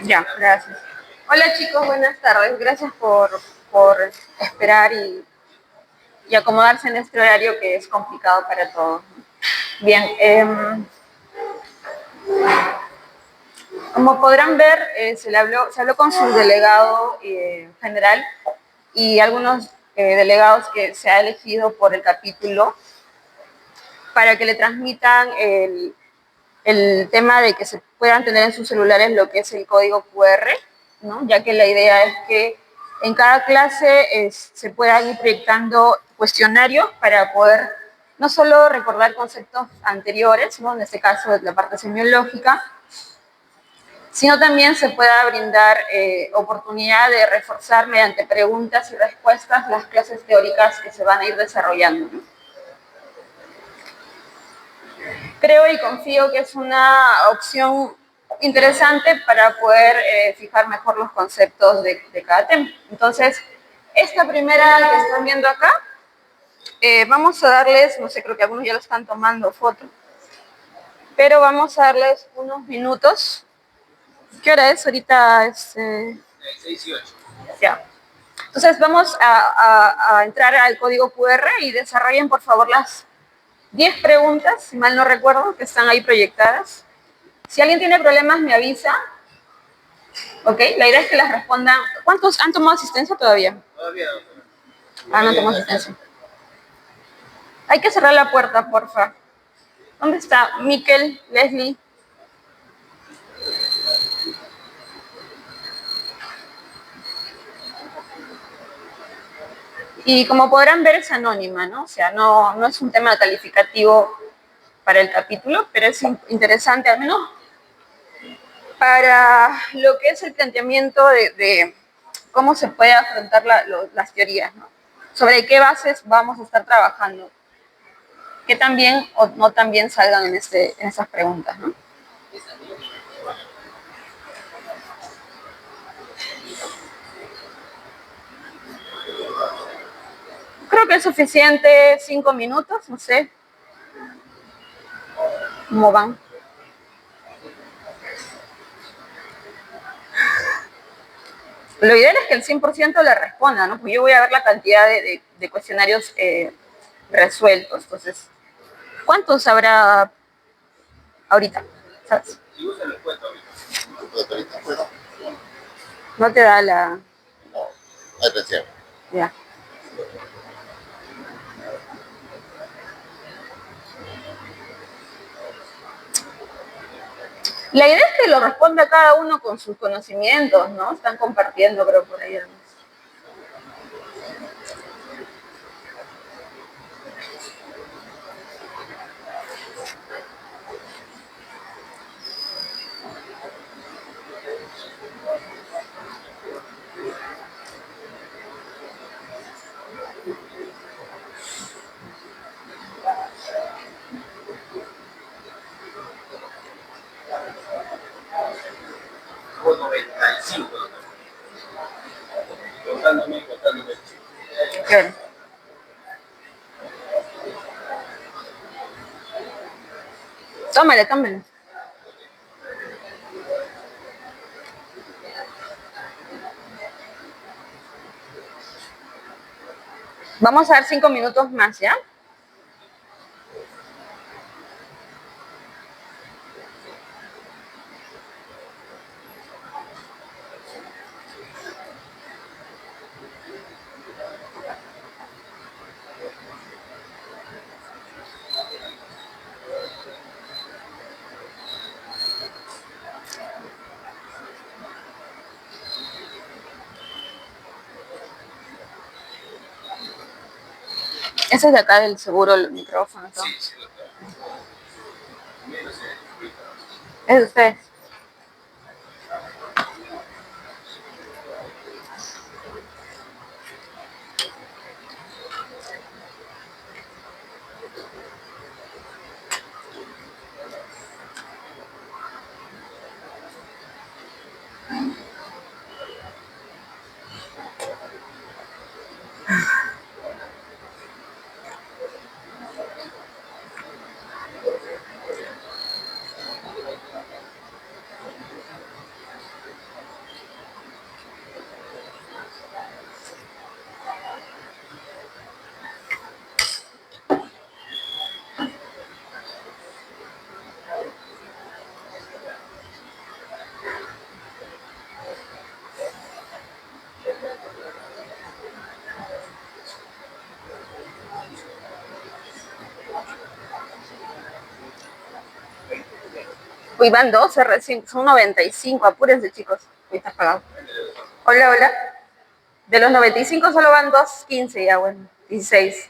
Ya, gracias. Hola chicos, buenas tardes. Gracias por esperar y acomodarse en este horario que es complicado para todos. Bien, como podrán ver, se habló con su delegado general y algunos delegados que se ha elegido por el capítulo para que le transmitan el tema de que se puedan tener en sus celulares lo que es el código QR, ¿no? Ya que la idea es que en cada clase se puedan ir proyectando cuestionarios para poder no solo recordar conceptos anteriores, ¿no? En este caso la parte semiológica, sino también se pueda brindar oportunidad de reforzar mediante preguntas y respuestas las clases teóricas que se van a ir desarrollando, ¿no? Creo y confío que es una opción interesante para poder fijar mejor los conceptos de cada tema. Entonces, esta primera que están viendo acá, vamos a darles, no sé, creo que algunos ya lo están tomando foto, pero vamos a darles unos minutos. ¿Qué hora es? Ahorita es... 6:08. Ya. Entonces vamos a entrar al código QR y desarrollen por favor las 10 preguntas, si mal no recuerdo, que están ahí proyectadas. Si alguien tiene problemas, me avisa. ¿Ok? La idea es que las respondan. ¿Cuántos han tomado asistencia todavía? Todavía no. No han tomado asistencia. Hay que cerrar la puerta, porfa. ¿Dónde está Miquel, Leslie? Y como podrán ver, es anónima, ¿no? O sea, no es un tema calificativo para el capítulo, pero es interesante al menos para lo que es el planteamiento de cómo se puede afrontar las teorías, ¿no? Sobre qué bases vamos a estar trabajando, que también o no también salgan en esas preguntas, ¿no? Creo que es suficiente 5 minutos, no sé cómo van. Lo ideal es que el 100% le responda, ¿no? Pues yo voy a ver la cantidad de cuestionarios resueltos. Entonces, ¿cuántos habrá ahorita? ¿Sabes? No te da la... Atención. Ya. La idea es que lo responda cada uno con sus conocimientos, ¿no? Están compartiendo, creo, por ahí. Hubo 95. Contándome. Claro. Tómale, tómale. Vamos a dar 5 minutos más, ¿ya? Ese es de acá del seguro, el micrófono. Todo. Sí. Es de ustedes. Uy, van 12 recién, son 95, apúrense chicos. Uy, está apagado. Hola, hola. De los 95 solo van 2, 15 ya, bueno, 16.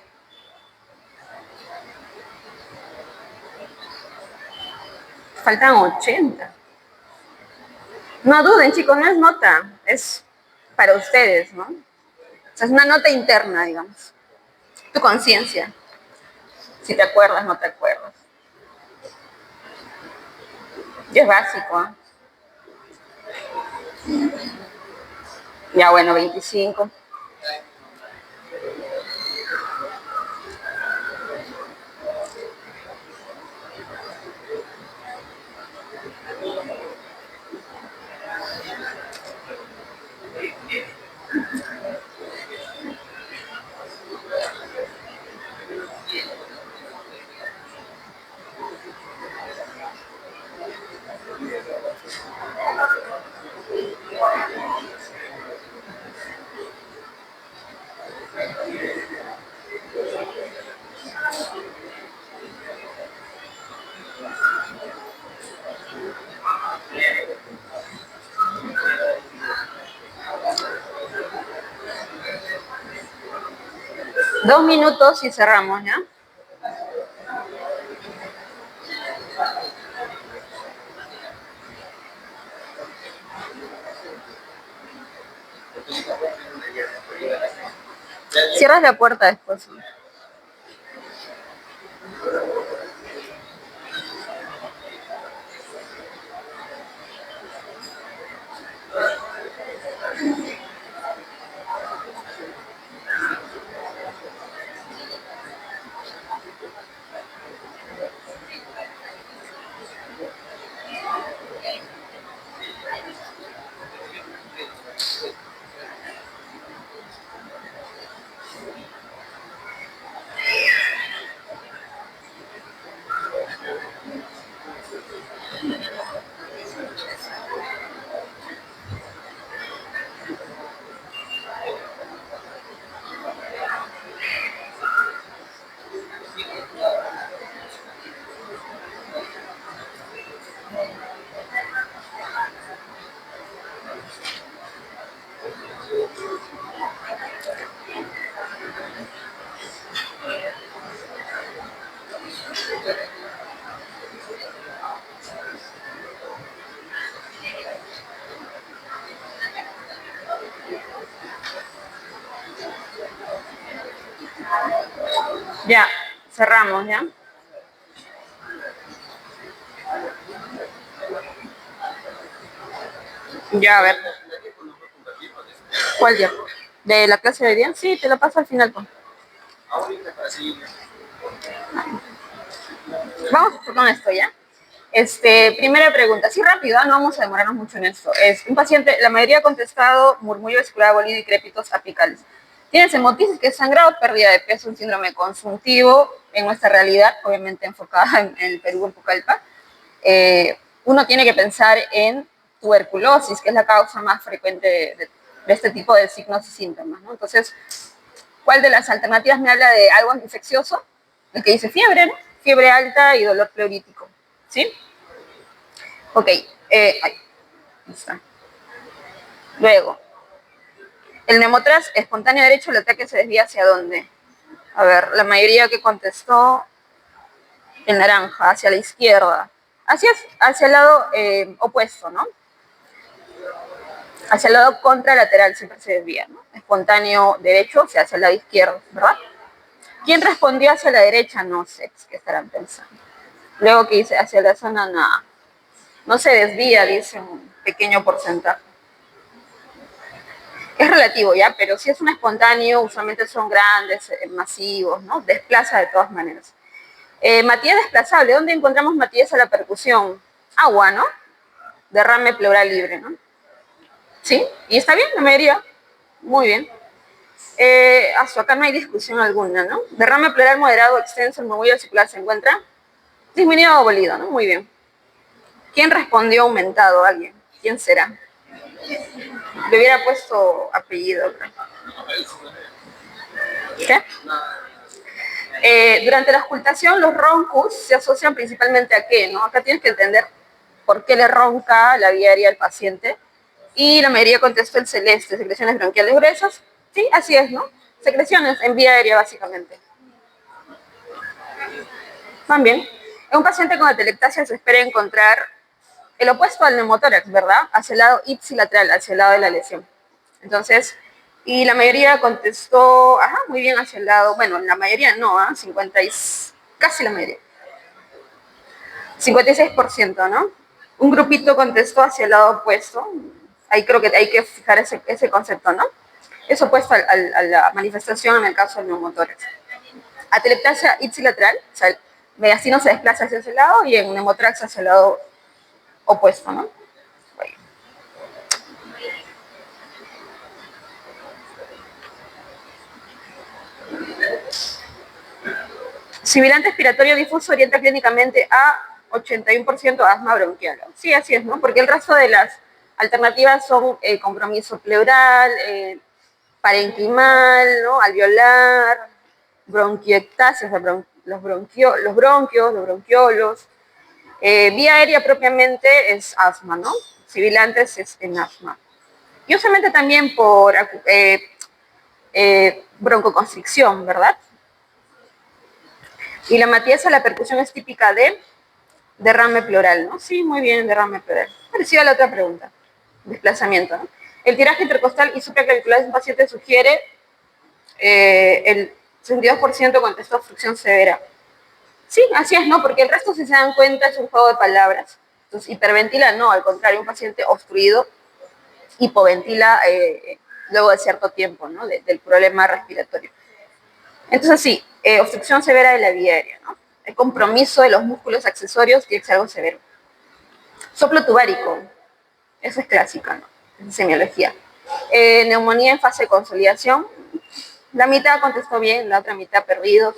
Faltan 80. No duden, chicos, no es nota, es para ustedes, ¿no? O sea, es una nota interna, digamos. Tu conciencia. Si te acuerdas, no te acuerdas. Y es básico, ¿eh? Ya, bueno, 25. Dos minutos y cerramos, ¿ya? Cierras la puerta después. Ya, cerramos, ¿ya? Ya, a ver. ¿Cuál ya? ¿De la clase de hoy día? Sí, te lo paso al final. Pues. Vamos con esto, ¿ya? Primera pregunta, sí rápido, no vamos a demorarnos mucho en esto. Es un paciente, la mayoría ha contestado murmullo vesicular abolido y crépitos apicales. Tienes hemotisis, que es sangrado, pérdida de peso, un síndrome consuntivo en nuestra realidad, obviamente enfocada en el Perú, en Pucallpa. Uno tiene que pensar en tuberculosis, que es la causa más frecuente de este tipo de signos y síntomas, ¿no? Entonces, ¿cuál de las alternativas me habla de algo infeccioso? El que dice fiebre, ¿no? Fiebre alta y dolor pleurítico, ¿sí? Ok, ahí está. Luego, el nemotras espontáneo derecho, el ataque se desvía hacia dónde? A ver, la mayoría que contestó en naranja, hacia la izquierda, hacia el lado opuesto, ¿no? Hacia el lado contralateral siempre se desvía, ¿no? Espontáneo derecho, o sea, hacia el lado izquierdo, ¿verdad? ¿Quién respondió hacia la derecha? No sé, ¿qué estarán pensando? Luego que dice hacia la zona, nada. No se desvía, dice un pequeño porcentaje. Es relativo, ¿ya? Pero si es un espontáneo, usualmente son grandes, masivos, ¿no? Desplaza de todas maneras. Matías desplazable. ¿Dónde encontramos Matías a la percusión? Agua, ¿no? Derrame pleural libre, ¿no? ¿Sí? ¿Y está bien la mayoría? Muy bien. Acá no hay discusión alguna, ¿no? Derrame pleural moderado, extenso, el murmullo vesicular se encuentra disminuido o abolido, ¿no? Muy bien. ¿Quién respondió aumentado? ¿Alguien? ¿Quién será? Le hubiera puesto apellido. ¿Qué? Durante la auscultación, los roncus se asocian principalmente a qué, ¿no? Acá tienes que entender por qué le ronca la vía aérea al paciente. Y la mayoría contestó el celeste, secreciones bronquiales gruesas. Sí, así es, ¿no? Secreciones en vía aérea, básicamente. Van bien. En un paciente con atelectasia se espera encontrar el opuesto al neumotórax, ¿verdad? Hacia el lado ipsilateral, hacia el lado de la lesión. Entonces, y la mayoría contestó, ajá, muy bien hacia el lado, bueno, la mayoría no, 50 y, casi la mayoría. 56%, ¿no? Un grupito contestó hacia el lado opuesto. Ahí creo que hay que fijar ese concepto, ¿no? Es opuesto a la manifestación en el caso del neumotórax. Atelectasia ipsilateral, o sea, el mediastino se desplaza hacia ese lado y en neumotórax hacia el lado opuesto, ¿no? Sibilante expiratorio difuso orienta clínicamente a 81% asma bronquial. Sí, así es, ¿no? Porque el resto de las alternativas son compromiso pleural, parenquimal, ¿no? Alveolar, bronquiectasia, o sea, los bronquios, los bronquiolos. Vía aérea propiamente es asma, ¿no? Sibilantes es en asma. Y usualmente también por broncoconstricción, ¿verdad? Y la matieza, la percusión es típica de derrame pleural, ¿no? Sí, muy bien, derrame pleural. Parecida a la otra pregunta. Desplazamiento, ¿no? El tiraje intercostal y supraclavicular de un paciente sugiere el 62% contestó obstrucción severa. Sí, así es, ¿no? Porque el resto, si se dan cuenta, es un juego de palabras. Entonces, hiperventila, no, al contrario, un paciente obstruido hipoventila luego de cierto tiempo, ¿no? Del problema respiratorio. Entonces, sí, obstrucción severa de la vía aérea, ¿no? El compromiso de los músculos accesorios tiene que ser algo severo. Soplo tubárico, eso es clásica, ¿no? Es semiología. Neumonía en fase de consolidación, la mitad contestó bien, la otra mitad perdidos.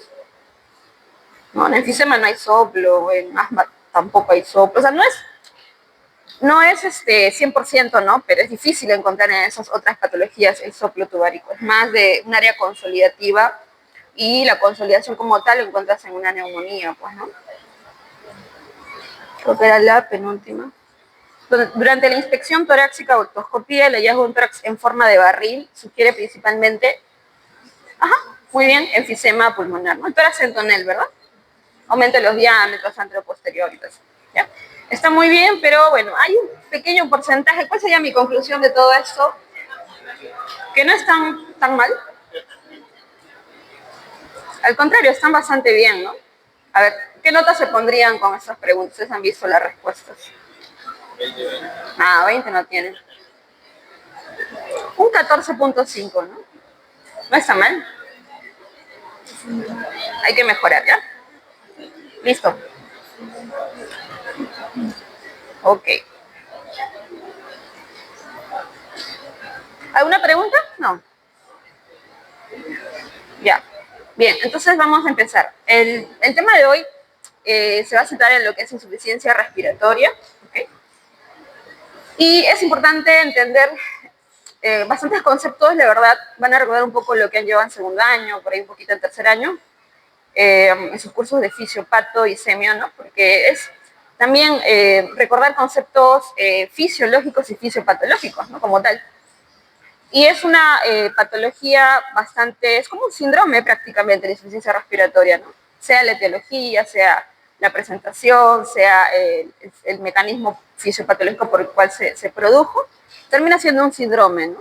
¿No? En enfisema no hay soplo, en asma tampoco hay soplo, o sea, no es 100%, ¿no? Pero es difícil encontrar en esas otras patologías el soplo tubárico, es más de un área consolidativa y la consolidación como tal lo encuentras en una neumonía, pues, ¿no? Creo que era la penúltima. Durante la inspección torácica o otoscopía, el hallazgo de un tórax en forma de barril sugiere principalmente, ajá, muy bien, enfisema pulmonar, ¿no? El tórax en tonel, ¿verdad? Aumenta los diámetros anteroposteriores, ¿ya? Está muy bien, pero bueno, hay un pequeño porcentaje. ¿Cuál sería mi conclusión de todo esto? Que no están tan mal. Al contrario, están bastante bien, ¿no? A ver, ¿qué notas se pondrían con estas preguntas? ¿Ustedes han visto las respuestas? 20 no tienen. Un 14.5, ¿no? No está mal. Hay que mejorar, ¿ya? Listo. Ok. ¿Alguna pregunta? No. Ya. Bien, entonces vamos a empezar. El tema de hoy se va a centrar en lo que es insuficiencia respiratoria. ¿Okay? Y es importante entender bastantes conceptos, la verdad, van a recordar un poco lo que han llevado en segundo año, por ahí un poquito en tercer año, en sus cursos de fisiopato y semio, ¿no? Porque es también recordar conceptos fisiológicos y fisiopatológicos, ¿no? Como tal. Y es una patología bastante, es como un síndrome prácticamente, la insuficiencia respiratoria, ¿no? Sea la etiología, sea la presentación, sea el mecanismo fisiopatológico por el cual se produjo, termina siendo un síndrome, ¿no?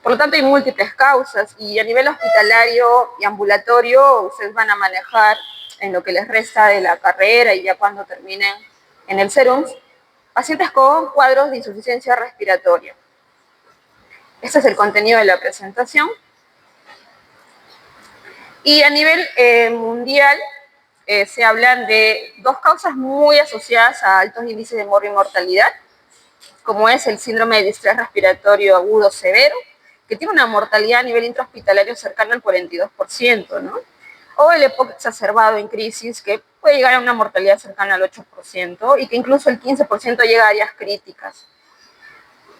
Por lo tanto, hay múltiples causas y a nivel hospitalario y ambulatorio ustedes van a manejar en lo que les resta de la carrera y ya cuando terminen en el SERUMS, pacientes con cuadros de insuficiencia respiratoria. Este es el contenido de la presentación. Y a nivel mundial se hablan de dos causas muy asociadas a altos índices de mortalidad, como es el síndrome de distrés respiratorio agudo severo, que tiene una mortalidad a nivel intrahospitalario cercana al 42%, ¿no? O el EPOC exacerbado en crisis, que puede llegar a una mortalidad cercana al 8% y que incluso el 15% llega a áreas críticas.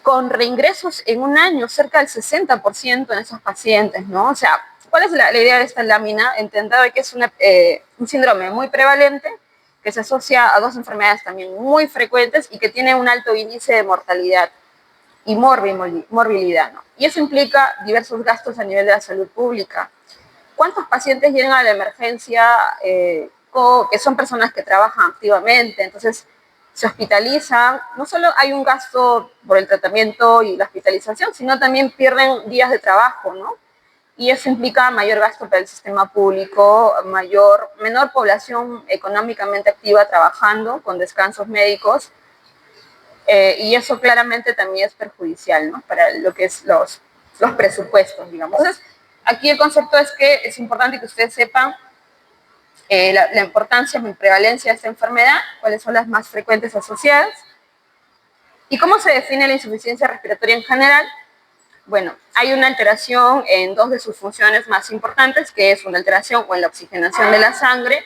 Con reingresos en un año cerca del 60% en esos pacientes, ¿no? O sea, ¿cuál es la idea de esta lámina? Entender que es un síndrome muy prevalente que se asocia a dos enfermedades también muy frecuentes y que tiene un alto índice de mortalidad y morbilidad, ¿no? Y eso implica diversos gastos a nivel de la salud pública. ¿Cuántos pacientes llegan a la emergencia que son personas que trabajan activamente? Entonces, se hospitalizan, no solo hay un gasto por el tratamiento y la hospitalización, sino también pierden días de trabajo, ¿no? Y eso implica mayor gasto para el sistema público, menor población económicamente activa trabajando con descansos médicos, y eso claramente también es perjudicial, ¿no? Para lo que es los presupuestos, digamos. Entonces, aquí el concepto es que es importante que ustedes sepan la importancia y prevalencia de esta enfermedad, cuáles son las más frecuentes asociadas, y cómo se define la insuficiencia respiratoria en general. Bueno, hay una alteración en dos de sus funciones más importantes, que es una alteración o en la oxigenación de la sangre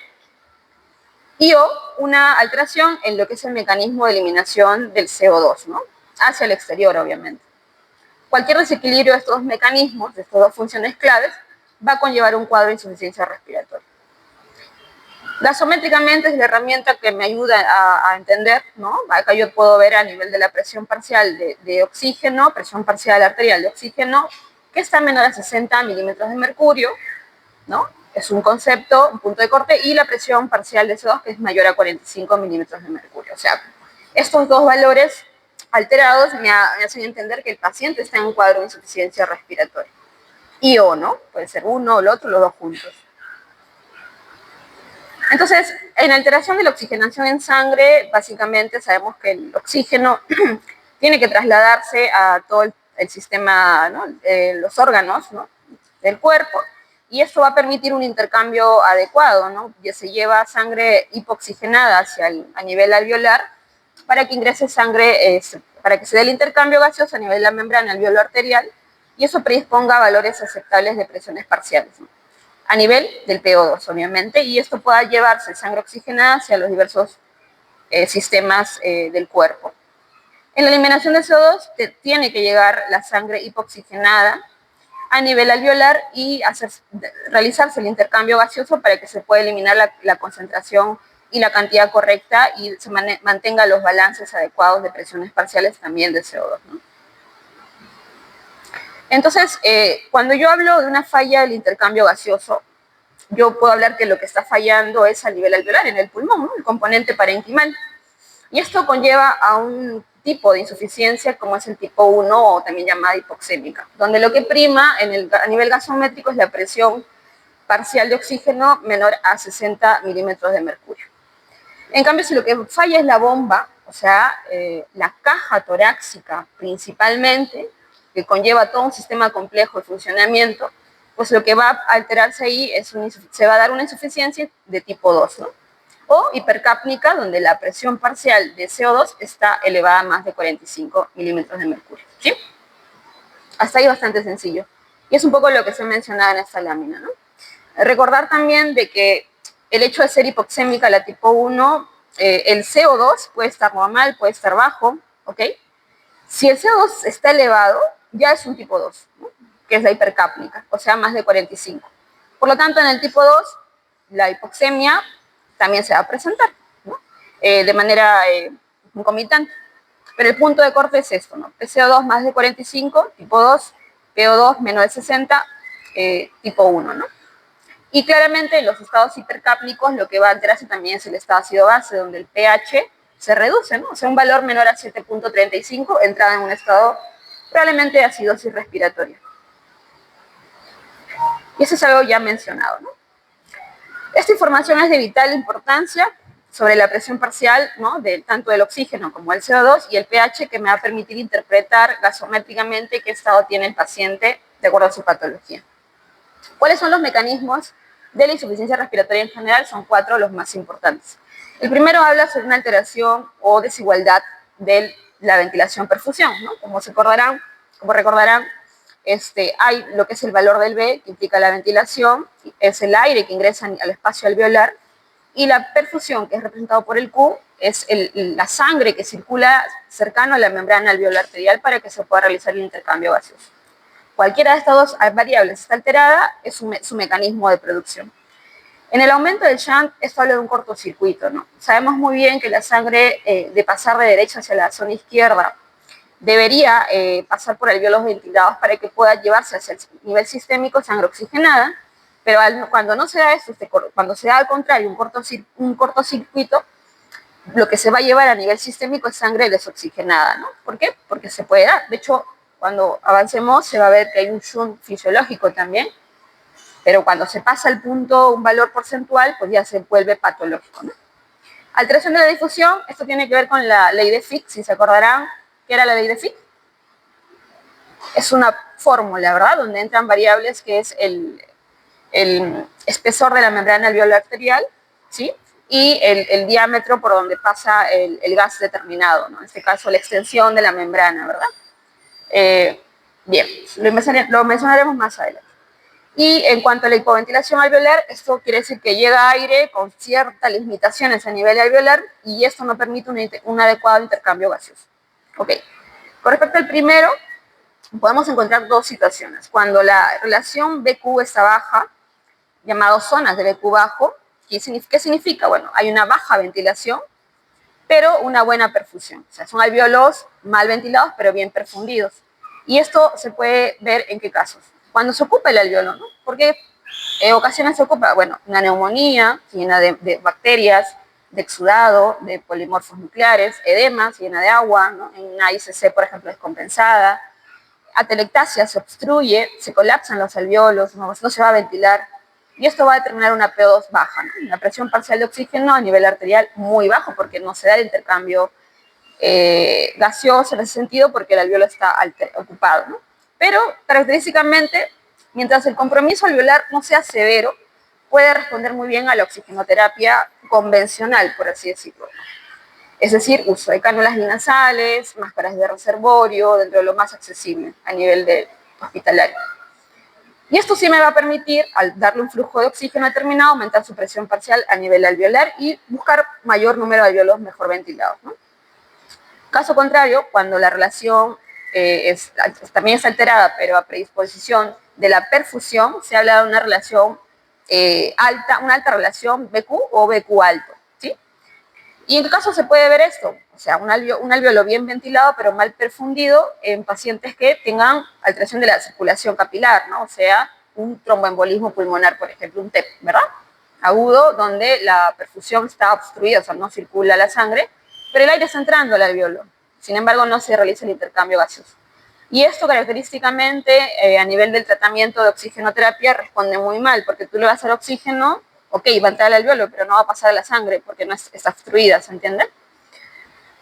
y o una alteración en lo que es el mecanismo de eliminación del CO2, ¿no? Hacia el exterior, obviamente. Cualquier desequilibrio de estos dos mecanismos, de estas dos funciones claves, va a conllevar un cuadro de insuficiencia respiratoria. Gasométricamente es la herramienta que me ayuda a entender, ¿no? Acá yo puedo ver a nivel de la presión parcial de oxígeno, presión parcial arterial de oxígeno, que está menor a 60 milímetros de mercurio, ¿no? Es un concepto, un punto de corte, y la presión parcial de CO2, que es mayor a 45 milímetros de mercurio. O sea, estos dos valores alterados me hacen entender que el paciente está en un cuadro de insuficiencia respiratoria. Y o, ¿no? Puede ser uno o el otro, los dos juntos. Entonces, en alteración de la oxigenación en sangre, básicamente sabemos que el oxígeno tiene que trasladarse a todo el sistema, ¿no? Los órganos, ¿no? Del cuerpo, y esto va a permitir un intercambio adecuado, ¿no? Ya se lleva sangre hipoxigenada a nivel alveolar para que ingrese sangre, para que se dé el intercambio gaseoso a nivel de la membrana alveolo-arterial, y eso predisponga a valores aceptables de presiones parciales, ¿no? A nivel del PO2, obviamente, y esto pueda llevarse sangre oxigenada hacia los diversos sistemas del cuerpo. En la eliminación de CO2 tiene que llegar la sangre hipoxigenada a nivel alveolar y realizarse el intercambio gaseoso para que se pueda eliminar la concentración y la cantidad correcta y se mantenga los balances adecuados de presiones parciales también de CO2, ¿no? Entonces, cuando yo hablo de una falla del intercambio gaseoso, yo puedo hablar que lo que está fallando es a nivel alveolar, en el pulmón, ¿no? El componente parenquimal. Y esto conlleva a un tipo de insuficiencia como es el tipo 1 o también llamada hipoxémica, donde lo que prima a nivel gasométrico es la presión parcial de oxígeno menor a 60 milímetros de mercurio. En cambio, si lo que falla es la bomba, o sea, la caja torácica principalmente, que conlleva todo un sistema complejo de funcionamiento, pues lo que va a alterarse ahí se va a dar una insuficiencia de tipo 2, ¿no? O hipercápnica, donde la presión parcial de CO2 está elevada a más de 45 milímetros de mercurio, ¿sí? Hasta ahí bastante sencillo. Y es un poco lo que se mencionaba en esta lámina, ¿no? Recordar también de que el hecho de ser hipoxémica, la tipo 1, el CO2 puede estar normal, puede estar bajo, ¿ok? Si el CO2 está elevado, ya es un tipo 2, ¿no? Que es la hipercápnica, o sea, más de 45. Por lo tanto, en el tipo 2, la hipoxemia también se va a presentar, ¿no? De manera concomitante. Pero el punto de corte es esto, ¿no? PCO2 más de 45, tipo 2, PO2 menos de 60, tipo 1, ¿no? Y claramente en los estados hipercápnicos lo que va a alterarse también es el estado ácido-base, donde el pH se reduce, ¿no? O sea, un valor menor a 7.35, entrada en un estado probablemente de acidosis respiratoria. Y eso es algo ya mencionado, ¿no? Esta información es de vital importancia sobre la presión parcial, ¿no? Tanto del oxígeno como del CO2 y el pH, que me va a permitir interpretar gasométricamente qué estado tiene el paciente de acuerdo a su patología. ¿Cuáles son los mecanismos de la insuficiencia respiratoria en general? Son 4 los más importantes. El primero habla sobre una alteración o desigualdad de la ventilación-perfusión, ¿no? Como recordarán, hay lo que es el valor del B, que implica la ventilación, es el aire que ingresa al espacio alveolar, y la perfusión, que es representado por el Q, es la sangre que circula cercano a la membrana alveolar arterial para que se pueda realizar el intercambio gaseoso. Cualquiera de estas dos variables está alterada, es su mecanismo de producción. En el aumento del shunt, esto habla de un cortocircuito, ¿no? Sabemos muy bien que la sangre, de pasar de derecha hacia la zona izquierda, debería pasar por alvéolos ventilados para que pueda llevarse hacia el nivel sistémico sangre oxigenada, pero cuando no se da esto, cuando se da al contrario un cortocircuito, lo que se va a llevar a nivel sistémico es sangre desoxigenada, ¿no? ¿Por qué? Porque se puede dar. De hecho, cuando avancemos se va a ver que hay un shunt fisiológico también, pero cuando se pasa el punto, un valor porcentual, pues ya se vuelve patológico, ¿no? Alteración de la difusión, esto tiene que ver con la ley de Fick, si se acordarán, ¿qué era la ley de Fick? Es una fórmula, ¿verdad? Donde entran variables que es el espesor de la membrana alveolar arterial, ¿sí? Y el diámetro por donde pasa el gas determinado, ¿no? En este caso, la extensión de la membrana, ¿verdad? Bien, lo mencionaremos más adelante. Y en cuanto a la hipoventilación alveolar, esto quiere decir que llega aire con ciertas limitaciones a nivel alveolar y esto no permite un adecuado intercambio gaseoso. Ok. Con respecto al primero, podemos encontrar dos situaciones. Cuando la relación BQ está baja, llamado zonas de BQ bajo, ¿qué significa? Bueno, hay una baja ventilación, pero una buena perfusión. O sea, son alvéolos mal ventilados, pero bien perfundidos. Y esto se puede ver en qué casos. Cuando se ocupa el alvéolo, ¿no? Porque ocasiones se ocupa, bueno, una neumonía llena de bacterias, de exudado, de polimorfos nucleares, edema llena de agua, ¿no? En una ICC, por ejemplo, descompensada, atelectasia se obstruye, se colapsan los alvéolos, no se va a ventilar, y esto va a determinar una P2 baja, ¿no? Una presión parcial de oxígeno a nivel arterial muy bajo, porque no se da el intercambio gaseoso en ese sentido, porque el alvéolo está ocupado, ¿no? Pero característicamente, mientras el compromiso alveolar no sea severo, puede responder muy bien a la oxigenoterapia convencional, por así decirlo. Es decir, uso de cánulas binasales, máscaras de reservorio, dentro de lo más accesible a nivel de hospitalario. Y esto sí me va a permitir, al darle un flujo de oxígeno determinado, aumentar su presión parcial a nivel alveolar y buscar mayor número de alvéolos mejor ventilados, ¿no? Caso contrario, cuando la relación también es alterada, pero a predisposición de la perfusión, se habla de una relación alta, una alta relación BQ o BQ alto, ¿sí? ¿Y en qué caso se puede ver esto? O sea, un alvéolo bien ventilado, pero mal perfundido en pacientes que tengan alteración de la circulación capilar, ¿no? O sea, un tromboembolismo pulmonar, por ejemplo, un TEP, ¿verdad? Agudo, donde la perfusión está obstruida, o sea, no circula la sangre, pero el aire está entrando al alvéolo. Sin embargo, no se realiza el intercambio gaseoso. Y esto característicamente a nivel del tratamiento de oxigenoterapia responde muy mal, porque tú le vas a dar oxígeno, ok, va a entrar al alvéolo, pero no va a pasar a la sangre porque no está obstruida, ¿se entiende?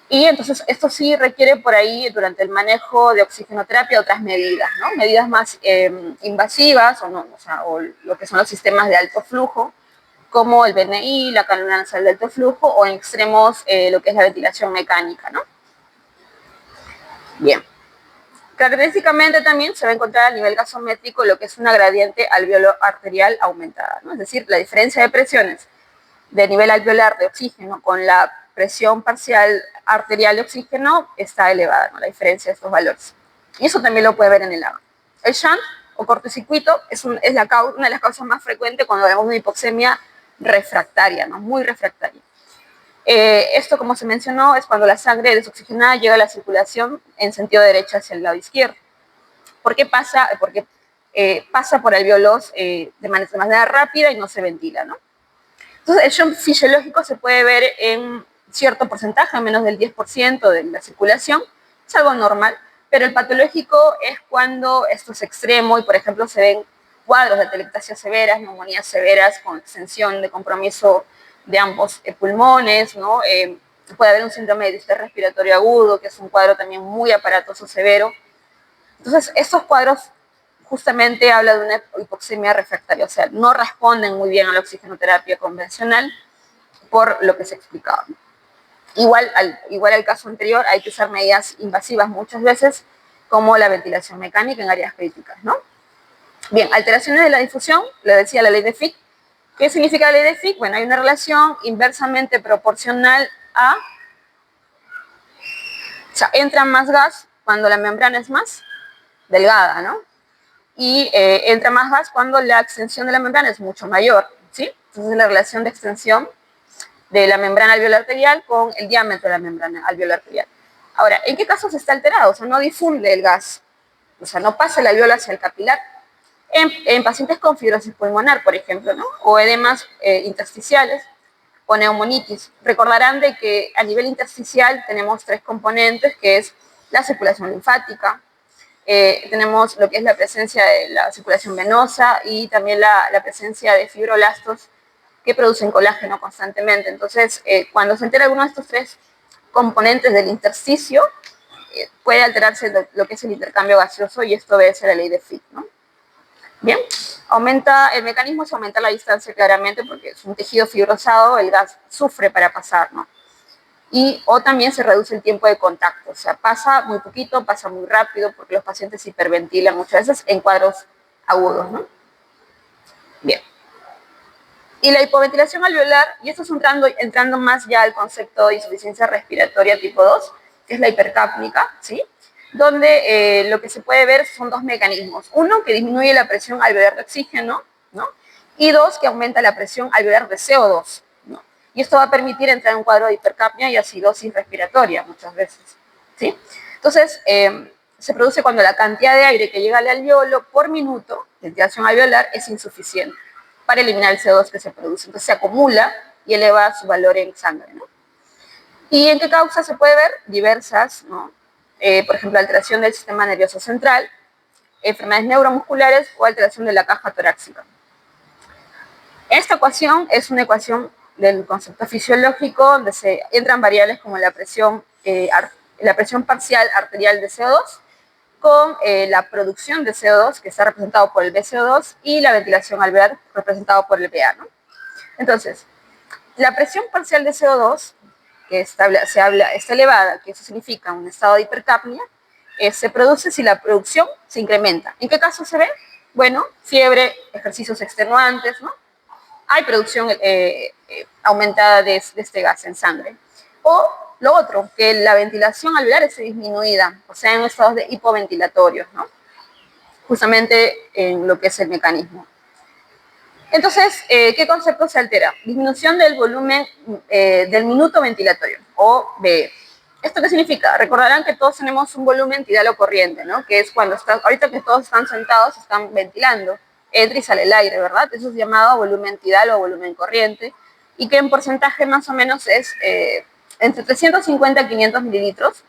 Y entonces esto sí requiere por ahí, durante el manejo de oxigenoterapia, otras medidas, ¿no? Medidas más invasivas o lo que son los sistemas de alto flujo, como el BNI, la cánula nasal de alto flujo, o en extremos lo que es la ventilación mecánica, ¿no? Bien. Característicamente también se va a encontrar a nivel gasométrico lo que es una gradiente alveolo arterial aumentada, ¿no? Es decir, la diferencia de presiones de nivel alveolar de oxígeno con la presión parcial arterial de oxígeno está elevada, ¿no? La diferencia de estos valores. Y eso también lo puede ver en el agua. El shunt o cortocircuito es una de las causas más frecuentes cuando vemos una hipoxemia refractaria, ¿no? Muy refractaria. Esto, como se mencionó, es cuando la sangre desoxigenada llega a la circulación en sentido derecho hacia el lado izquierdo. ¿Por qué pasa? Porque pasa por alvéolos de manera rápida y no se ventila, ¿no? Entonces, el shunt fisiológico se puede ver en cierto porcentaje, menos del 10% de la circulación, es algo normal, pero el patológico es cuando esto es extremo y, por ejemplo, se ven cuadros de atelectasias severas, neumonías severas con extensión de compromiso de ambos pulmones, ¿no? Puede haber un síndrome de distrés respiratorio agudo, que es un cuadro también muy aparatoso severo. Entonces, estos cuadros justamente hablan de una hipoxemia refractaria, o sea, no responden muy bien a la oxigenoterapia convencional por lo que se explicaba. Igual al caso anterior, hay que usar medidas invasivas muchas veces, como la ventilación mecánica en áreas críticas, ¿no? Bien, alteraciones de la difusión, le decía la ley de Fick. ¿Qué significa la ley de Fick? Bueno, hay una relación inversamente proporcional a, o sea, entra más gas cuando la membrana es más delgada, ¿no? Y entra más gas cuando la extensión de la membrana es mucho mayor. ¿sí? Entonces la relación de extensión de la membrana alveolar arterial con el diámetro de la membrana alveolar arterial. Ahora, ¿en qué casos está alterado? O sea, no difunde el gas, o sea, no pasa el alveolo hacia el capilar. En pacientes con fibrosis pulmonar, por ejemplo, ¿no? O edemas intersticiales o neumonitis. Recordarán de que a nivel intersticial tenemos 3 componentes, que es la circulación linfática, tenemos lo que es la presencia de la circulación venosa y también la presencia de fibroblastos que producen colágeno constantemente. Entonces, cuando se altera alguno de estos 3 componentes del intersticio, puede alterarse lo que es el intercambio gaseoso y esto obedece a la ley de Fick, ¿no? Bien, el mecanismo es aumentar la distancia claramente porque es un tejido fibrosado, el gas sufre para pasar, ¿no? O también se reduce el tiempo de contacto, o sea, pasa muy poquito, pasa muy rápido porque los pacientes hiperventilan muchas veces en cuadros agudos, ¿no? Bien. Y la hipoventilación alveolar, y esto es entrando más ya al concepto de insuficiencia respiratoria tipo 2, que es la hipercápnica, ¿sí? Donde lo que se puede ver son 2 mecanismos. Uno, que disminuye la presión alveolar de oxígeno, ¿no? Y 2, que aumenta la presión alveolar de CO2, ¿no? Y esto va a permitir entrar en un cuadro de hipercapnia y acidosis respiratoria muchas veces, ¿sí? Entonces, se produce cuando la cantidad de aire que llega al alveolo por minuto de ventilación alveolar es insuficiente para eliminar el CO2 que se produce. Entonces se acumula y eleva su valor en sangre, ¿no? ¿Y en qué causas se puede ver? Diversas, ¿no? Por ejemplo, alteración del sistema nervioso central, enfermedades neuromusculares o alteración de la caja torácica. Esta ecuación es una ecuación del concepto fisiológico donde se entran variables como la presión parcial arterial de CO2 con la producción de CO2, que está representado por el BCO2, y la ventilación alveolar, representado por el BA, ¿no? Entonces, la presión parcial de CO2, que está elevada, que eso significa un estado de hipercapnia, se produce si la producción se incrementa. ¿En qué caso se ve? Bueno, fiebre, ejercicios extenuantes, ¿no? Hay producción aumentada de este gas en sangre. O lo otro, que la ventilación alveolar es disminuida, o sea, en estados de hipoventilatorios, ¿no? Justamente en lo que es el mecanismo. Entonces, ¿qué concepto se altera? Disminución del volumen del minuto ventilatorio, o BE. ¿Esto qué significa? Recordarán que todos tenemos un volumen tidal o corriente, ¿no? Que es cuando ahorita que todos están sentados, están ventilando, entra y sale el aire, ¿verdad? Eso es llamado volumen tidal o volumen corriente, y que en porcentaje más o menos es entre 350 y 500 mililitros,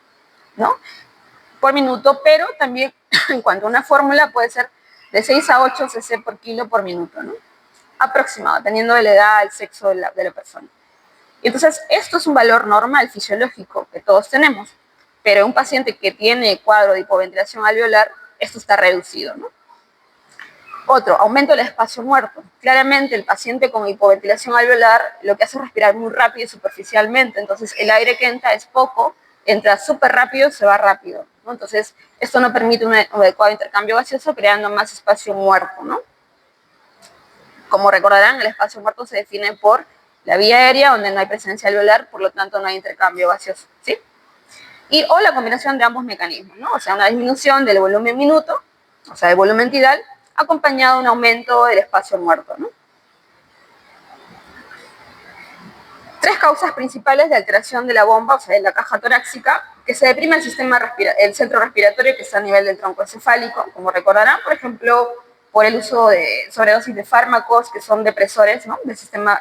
¿no? Por minuto, pero también en cuanto a una fórmula puede ser de 6 a 8 cc por kilo por minuto, ¿no? Aproximado, dependiendo de la edad, el sexo de la persona. Entonces, esto es un valor normal, fisiológico, que todos tenemos, pero un paciente que tiene cuadro de hipoventilación alveolar, esto está reducido, ¿no? Otro, aumento del espacio muerto. Claramente, el paciente con hipoventilación alveolar lo que hace es respirar muy rápido y superficialmente, entonces el aire que entra es poco, entra súper rápido, se va rápido, ¿no? Entonces, esto no permite un adecuado intercambio gaseoso, creando más espacio muerto, ¿no? Como recordarán, el espacio muerto se define por la vía aérea, donde no hay presencia alveolar, por lo tanto no hay intercambio gaseoso, ¿sí? O la combinación de ambos mecanismos, ¿no? O sea, una disminución del volumen minuto, o sea, del volumen tidal, acompañado de un aumento del espacio muerto, ¿no? 3 causas principales de alteración de la bomba, o sea, de la caja torácica, que se deprime el centro respiratorio que está a nivel del tronco encefálico, como recordarán, por ejemplo, por el uso de sobredosis de fármacos que son depresores, ¿no? Del sistema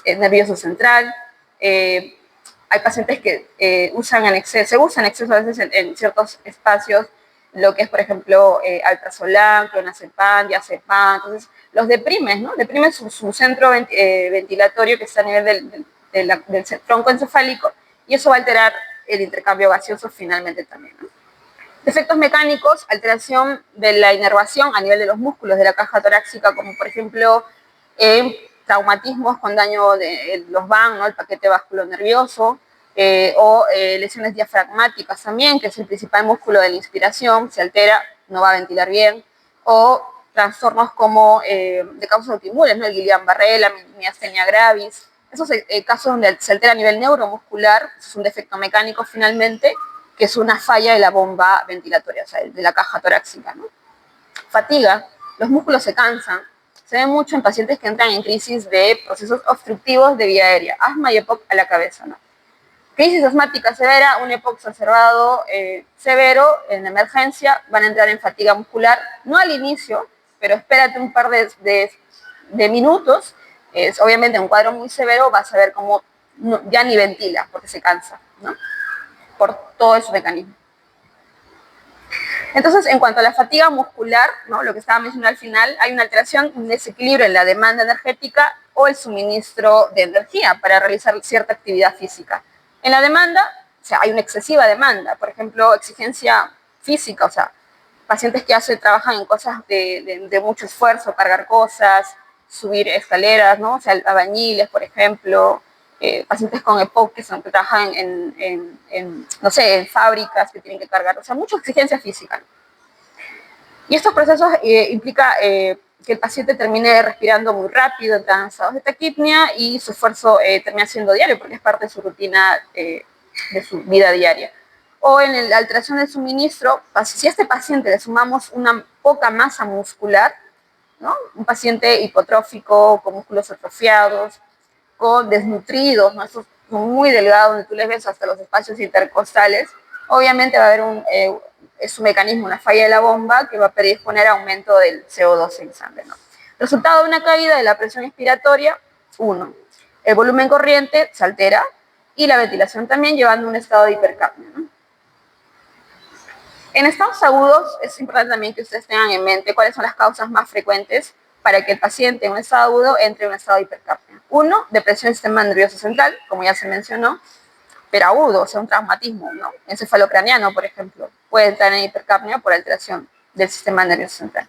nervioso central. Hay pacientes que se usan en exceso a veces en ciertos espacios, lo que es, por ejemplo, alprazolam, clonazepam, diazepam. Entonces, los deprimes, ¿no? Deprimen su centro ventilatorio que está a nivel del tronco encefálico, y eso va a alterar el intercambio gaseoso finalmente también, ¿no? Efectos mecánicos, alteración de la inervación a nivel de los músculos de la caja torácica, como por ejemplo traumatismos con daño de los VAN, ¿no? El paquete vasculonervioso, o lesiones diafragmáticas también, que es el principal músculo de la inspiración, se altera, no va a ventilar bien, o trastornos como de causas autoinmunes, ¿no? El Guillain-Barré, la miastenia gravis. Esos casos donde se altera a nivel neuromuscular, es un defecto mecánico finalmente, que es una falla de la bomba ventilatoria, o sea, de la caja torácica, ¿no? Fatiga, los músculos se cansan, Se ve mucho en pacientes que entran en crisis de procesos obstructivos de vía aérea, asma y EPOC a la cabeza, ¿no? Crisis asmática severa, un EPOC exacerbado severo en emergencia, van a entrar en fatiga muscular, no al inicio, pero espérate un par de minutos. Obviamente en un cuadro muy severo vas a ver cómo ya ni ventila porque se cansa, ¿no? Por todo ese mecanismo. Entonces, en cuanto a la fatiga muscular, ¿no? Lo que estaba mencionando al final, hay una alteración, un desequilibrio en la demanda energética o el suministro de energía para realizar cierta actividad física. En la demanda, o sea, hay una excesiva demanda, por ejemplo, exigencia física, o sea, pacientes que trabajan en cosas de mucho esfuerzo, cargar cosas, subir escaleras, ¿no? O sea, albañiles, por ejemplo, pacientes con EPOC que trabajan no sé, en fábricas que tienen que cargar, o sea, mucha exigencia física, ¿no? Y estos procesos implica que el paciente termine respirando muy rápido, entra en estados de taquipnia y su esfuerzo termina siendo diario porque es parte de su rutina de su vida diaria. O en la alteración del suministro, si a este paciente le sumamos una poca masa muscular, ¿no? Un paciente hipotrófico, con músculos atrofiados, con desnutridos, ¿no? Estos son muy delgados, donde tú les ves hasta los espacios intercostales, obviamente va a haber es un mecanismo, una falla de la bomba que va a predisponer a aumento del CO2 en sangre, ¿no? Resultado de una caída de la presión expiratoria, 1. El volumen corriente se altera y la ventilación también, llevando a un estado de hipercapnia, ¿no? En estados agudos es importante también que ustedes tengan en mente cuáles son las causas más frecuentes para que el paciente en un estado agudo entre en un estado de hipercapnia. 1, depresión del sistema nervioso central, como ya se mencionó, pero agudo, o sea, un traumatismo, ¿no? Encefalocraniano, por ejemplo, puede entrar en hipercapnia por alteración del sistema nervioso central.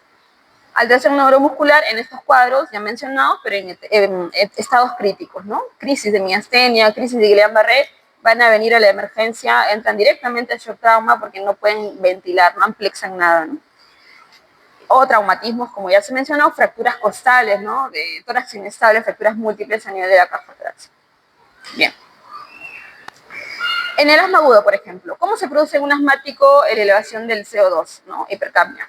Alteración neuromuscular en estos cuadros ya mencionados, pero en estados críticos, ¿no? Crisis de miastenia, crisis de Guillain-Barré, van a venir a la emergencia, entran directamente a shock trauma porque no pueden ventilar, no amplexan nada, ¿no? O traumatismos, como ya se mencionó, fracturas costales, ¿no? De tórax inestable, fracturas múltiples a nivel de la caja torácica. Bien. En el asma agudo, por ejemplo, ¿cómo se produce en un asmático la elevación del CO2, ¿no? Hipercapnia?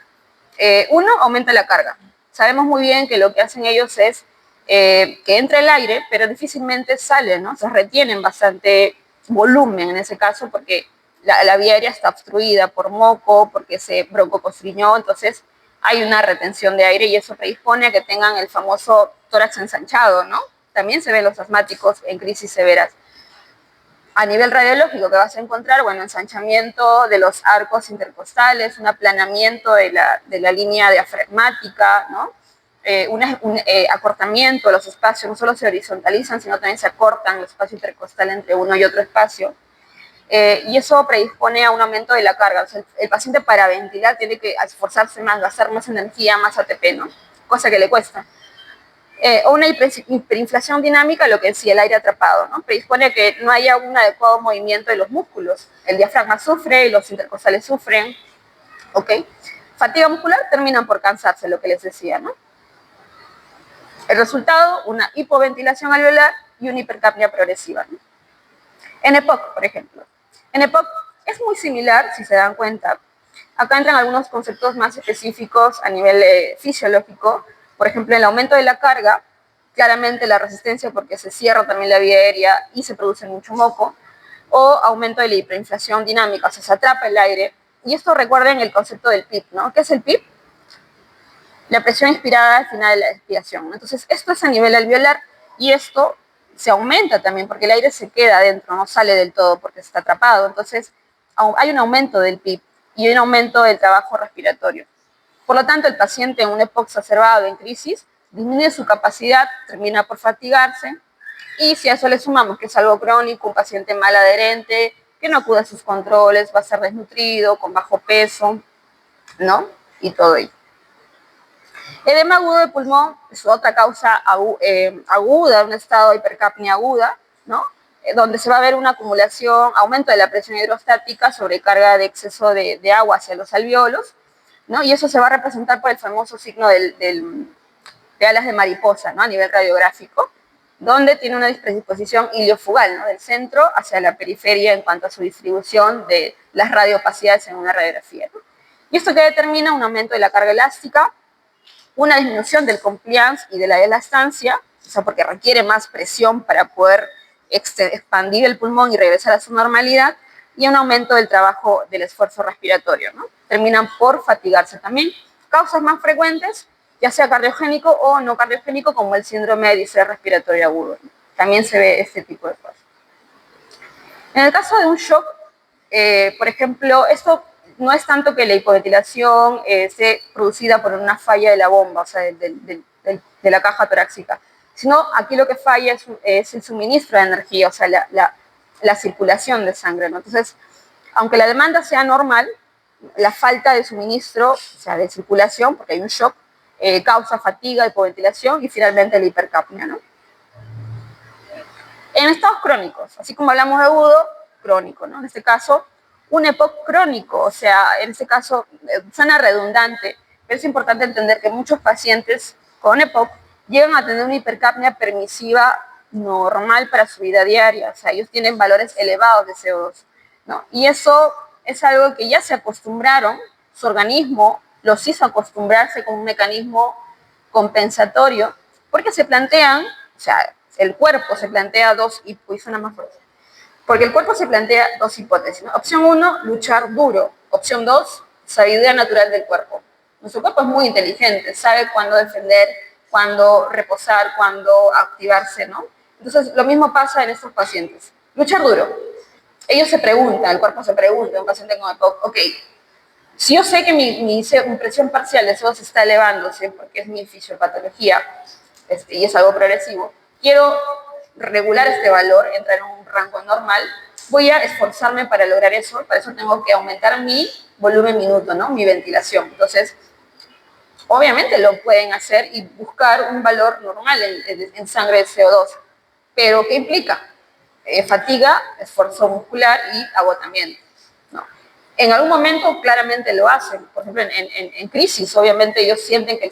1, aumenta la carga. Sabemos muy bien que lo que hacen ellos es que entra el aire, pero difícilmente sale, ¿no? Se retienen bastante volumen en ese caso porque la vía aérea está obstruida por moco, porque se broncoconstriñó, entonces hay una retención de aire y eso predispone a que tengan el famoso tórax ensanchado, ¿no? También se ven los asmáticos en crisis severas. A nivel radiológico, ¿qué vas a encontrar? Bueno, ensanchamiento de los arcos intercostales, un aplanamiento de la línea diafragmática, ¿no? Un acortamiento de los espacios, no solo se horizontalizan, sino también se acortan el espacio intercostal entre uno y otro espacio. Y eso predispone a un aumento de la carga. O sea, el paciente para ventilar tiene que esforzarse más, gastar más energía, más ATP, ¿no? Cosa que le cuesta. O una hiperinflación dinámica, lo que decía el aire atrapado, ¿no? Predispone a que no haya un adecuado movimiento de los músculos. El diafragma sufre, los intercostales sufren, ¿ok? Fatiga muscular, terminan por cansarse, lo que les decía, ¿no? El resultado, una hipoventilación alveolar y una hipercapnia progresiva, ¿no? En EPOC, por ejemplo. En EPOC es muy similar, si se dan cuenta. Acá entran algunos conceptos más específicos a nivel fisiológico. Por ejemplo, el aumento de la carga, claramente la resistencia porque se cierra también la vía aérea y se produce mucho moco, o aumento de la hiperinflación dinámica, o sea, se atrapa el aire. Y esto recuerden el concepto del PIP, ¿no? ¿Qué es el PIP? La presión inspirada al final de la expiración. Entonces, esto es a nivel alveolar y esto se aumenta también porque el aire se queda adentro, no sale del todo porque está atrapado. Entonces, hay un aumento del PIP y un aumento del trabajo respiratorio. Por lo tanto, el paciente en un EPOC exacerbado en crisis disminuye su capacidad, termina por fatigarse, y si a eso le sumamos que es algo crónico, un paciente mal adherente, que no acude a sus controles, va a ser desnutrido, con bajo peso, ¿no? Y todo ello. Edema agudo de pulmón es otra causa aguda, un estado de hipercapnia aguda, ¿no? Donde se va a ver una acumulación, aumento de la presión hidrostática, sobrecarga de exceso de agua hacia los alveolos, ¿no? Y eso se va a representar por el famoso signo de alas de mariposa, ¿no? A nivel radiográfico, donde tiene una predisposición iliofugal, ¿no? Del centro hacia la periferia en cuanto a su distribución de las radiopacidades en una radiografía, ¿no? Y esto que determina un aumento de la carga elástica, una disminución del compliance y de la elastancia, o sea, porque requiere más presión para poder expandir el pulmón y regresar a su normalidad, y un aumento del trabajo del esfuerzo respiratorio, ¿no? Terminan por fatigarse también. Causas más frecuentes, ya sea cardiogénico o no cardiogénico, como el síndrome de distrés respiratorio agudo, ¿no? También se ve este tipo de cosas. En el caso de un shock, por ejemplo, esto no es tanto que la hipoventilación esté producida por una falla de la bomba, o sea, de la caja torácica, sino aquí lo que falla es el suministro de energía, o sea, la circulación de sangre, ¿no? Entonces, aunque la demanda sea normal, la falta de suministro, o sea, de circulación, porque hay un shock, causa fatiga, hipoventilación y finalmente la hipercapnia, ¿no? En estados crónicos, así como hablamos de agudo, crónico, ¿no? En este caso, un EPOC crónico, o sea, en este caso, suena redundante, pero es importante entender que muchos pacientes con EPOC llegan a tener una hipercapnia permisiva normal para su vida diaria, o sea, ellos tienen valores elevados de CO2, ¿no? Y eso es algo que ya se acostumbraron, su organismo los hizo acostumbrarse con un mecanismo compensatorio, porque se plantean, o sea, el cuerpo se plantea dos hipótesis, ¿no? Opción 1, luchar duro. Opción 2, sabiduría natural del cuerpo. Nuestro cuerpo es muy inteligente, sabe cuándo defender, cuándo reposar, cuándo activarse, ¿no? Entonces, lo mismo pasa en estos pacientes. Luchar duro. Ellos se preguntan, el cuerpo se pregunta, un paciente con EPOC, ok, si yo sé que mi presión parcial de CO2 está elevándose, porque es mi fisiopatología, y es algo progresivo, quiero regular este valor, entrar en un rango normal, voy a esforzarme para lograr eso, para eso tengo que aumentar mi volumen minuto, ¿no? Mi ventilación. Entonces, obviamente lo pueden hacer y buscar un valor normal en sangre de CO2, pero ¿qué implica? Fatiga, esfuerzo muscular y agotamiento, ¿no? En algún momento claramente lo hacen, por ejemplo en crisis, obviamente ellos sienten que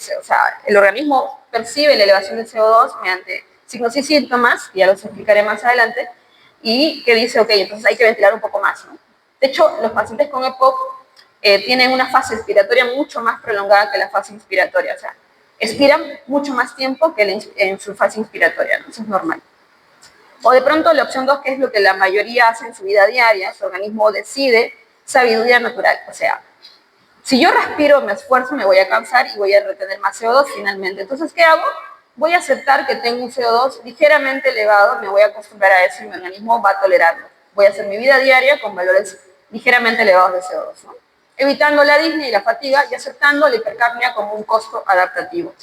el organismo percibe la elevación del CO2 mediante signos y síntomas, que ya los explicaré más adelante, y que dice, ok, entonces hay que ventilar un poco más, ¿no? De hecho, los pacientes con EPOC tienen una fase expiratoria mucho más prolongada que la fase inspiratoria, o sea, expiran mucho más tiempo que en su fase inspiratoria, ¿no? Eso es normal. O de pronto la opción 2, que es lo que la mayoría hace en su vida diaria, su organismo decide sabiduría natural, o sea, si yo respiro, me esfuerzo, me voy a cansar y voy a retener más CO2 finalmente. Entonces, ¿qué hago? Voy a aceptar que tengo un CO2 ligeramente elevado, me voy a acostumbrar a eso y mi organismo va a tolerarlo. Voy a hacer mi vida diaria con valores ligeramente elevados de CO2, ¿no? Evitando la disnea y la fatiga y aceptando la hipercapnia como un costo adaptativo.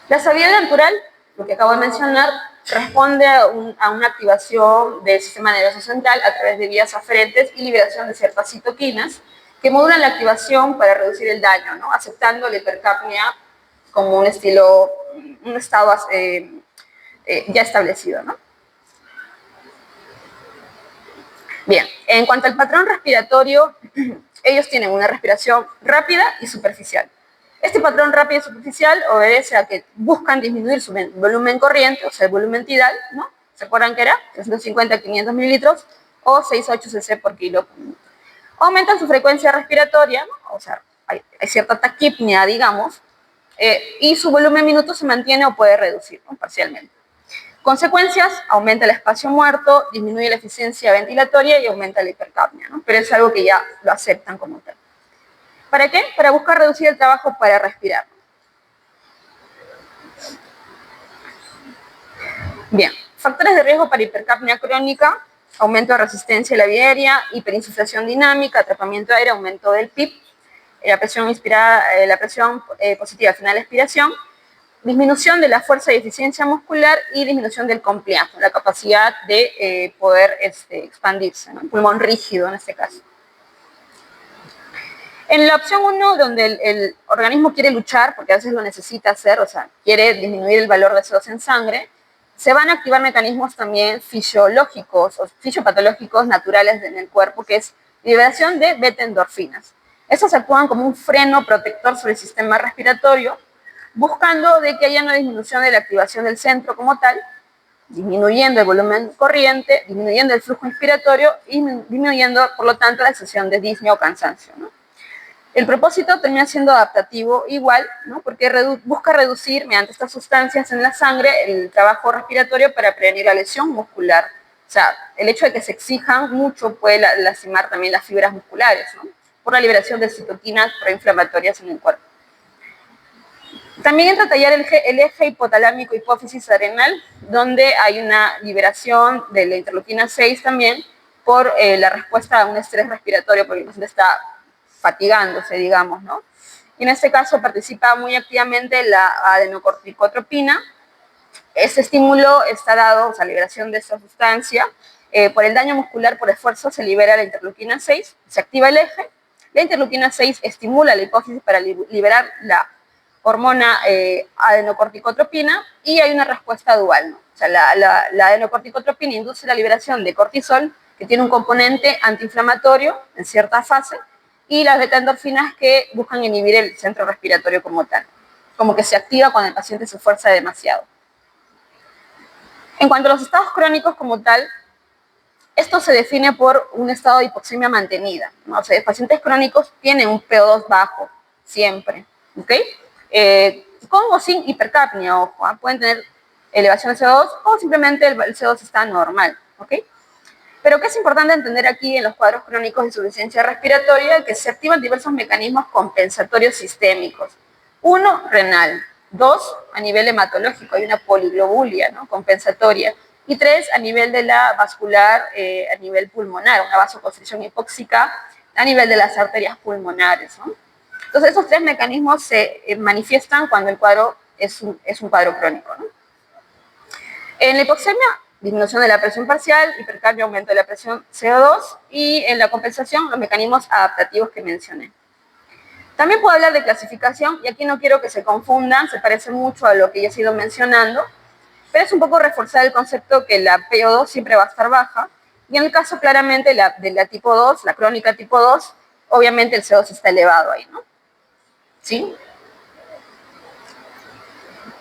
La sabiduría natural, lo que acabo de mencionar, responde a una activación del sistema nervioso central a través de vías aferentes y liberación de ciertas citoquinas que modulan la activación para reducir el daño, ¿no? Aceptando la hipercapnia como un estado ya establecido, ¿no? Bien, en cuanto al patrón respiratorio, ellos tienen una respiración rápida y superficial. Este patrón rápido y superficial obedece a que buscan disminuir su volumen corriente, o sea, el volumen tidal, ¿no? ¿Se acuerdan que era? 350 a 500 mililitros o 6 a 8 cc por kilo. Aumentan su frecuencia respiratoria, ¿no? O sea, hay cierta taquipnea, digamos, y su volumen minuto se mantiene o puede reducir, ¿no? Parcialmente. Consecuencias, aumenta el espacio muerto, disminuye la eficiencia ventilatoria y aumenta la hipercapnia, ¿no? Pero es algo que ya lo aceptan como tal. ¿Para qué? Para buscar reducir el trabajo para respirar. Bien, factores de riesgo para hipercapnia crónica, aumento de resistencia a la vía aérea, hiperinsuflación dinámica, atrapamiento de aire, aumento del PIB, la presión positiva al final de la expiración, disminución de la fuerza y eficiencia muscular y disminución del compliance, la capacidad de poder expandirse, ¿no? Pulmón rígido en este caso. En la opción 1, donde el organismo quiere luchar, porque a veces lo necesita hacer, o sea, quiere disminuir el valor de CO2 en sangre, se van a activar mecanismos también fisiológicos o fisiopatológicos naturales en el cuerpo, que es liberación de beta-endorfinas. Estos actúan como un freno protector sobre el sistema respiratorio, buscando de que haya una disminución de la activación del centro como tal, disminuyendo el volumen corriente, disminuyendo el flujo inspiratorio y disminuyendo, por lo tanto, la sensación de disnea o cansancio, ¿no? El propósito termina siendo adaptativo igual, ¿no? Porque busca reducir mediante estas sustancias en la sangre el trabajo respiratorio para prevenir la lesión muscular. O sea, el hecho de que se exijan mucho puede lastimar también las fibras musculares, ¿no? Por la liberación de citoquinas proinflamatorias en el cuerpo. También entra a tallar el eje hipotalámico hipófisis adrenal, donde hay una liberación de la interleuquina 6 también por la respuesta a un estrés respiratorio, porque el paciente está fatigándose, digamos, ¿no? Y en este caso participa muy activamente la adenocorticotropina. Este estímulo está dado, o sea, liberación de esta sustancia, por el daño muscular por esfuerzo se libera la interleuquina 6, se activa el eje, la interleuquina 6 estimula la hipófisis para liberar la hormona adenocorticotropina y hay una respuesta dual, ¿no? O sea, la adenocorticotropina induce la liberación de cortisol, que tiene un componente antiinflamatorio en cierta fase, y las beta-endorfinas que buscan inhibir el centro respiratorio como tal, como que se activa cuando el paciente se esfuerza demasiado. En cuanto a los estados crónicos como tal, esto se define por un estado de hipoxemia mantenida, ¿no? O sea, los pacientes crónicos tienen un PO2 bajo, siempre, ¿ok? Con o sin hipercapnia, ojo, ¿eh? Pueden tener elevación de CO2 o simplemente el CO2 está normal, ¿ok? Pero ¿qué es importante entender aquí en los cuadros crónicos de insuficiencia respiratoria? Que se activan diversos mecanismos compensatorios sistémicos. Uno, renal. Dos, a nivel hematológico, hay una poliglobulia, ¿no? Compensatoria. Y tres, a nivel de la vascular, a nivel pulmonar, una vasoconstricción hipóxica a nivel de las arterias pulmonares, ¿no? Entonces, esos tres mecanismos se manifiestan cuando el cuadro es un cuadro crónico, ¿no? En la hipoxemia, disminución de la presión parcial, hipercapnia, aumento de la presión CO2 y en la compensación, los mecanismos adaptativos que mencioné. También puedo hablar de clasificación y aquí no quiero que se confundan, se parece mucho a lo que ya he ido mencionando, pero es un poco reforzar el concepto que la PO2 siempre va a estar baja y en el caso claramente de la tipo 2, la crónica tipo 2, obviamente el CO2 está elevado ahí, ¿no? ¿Sí?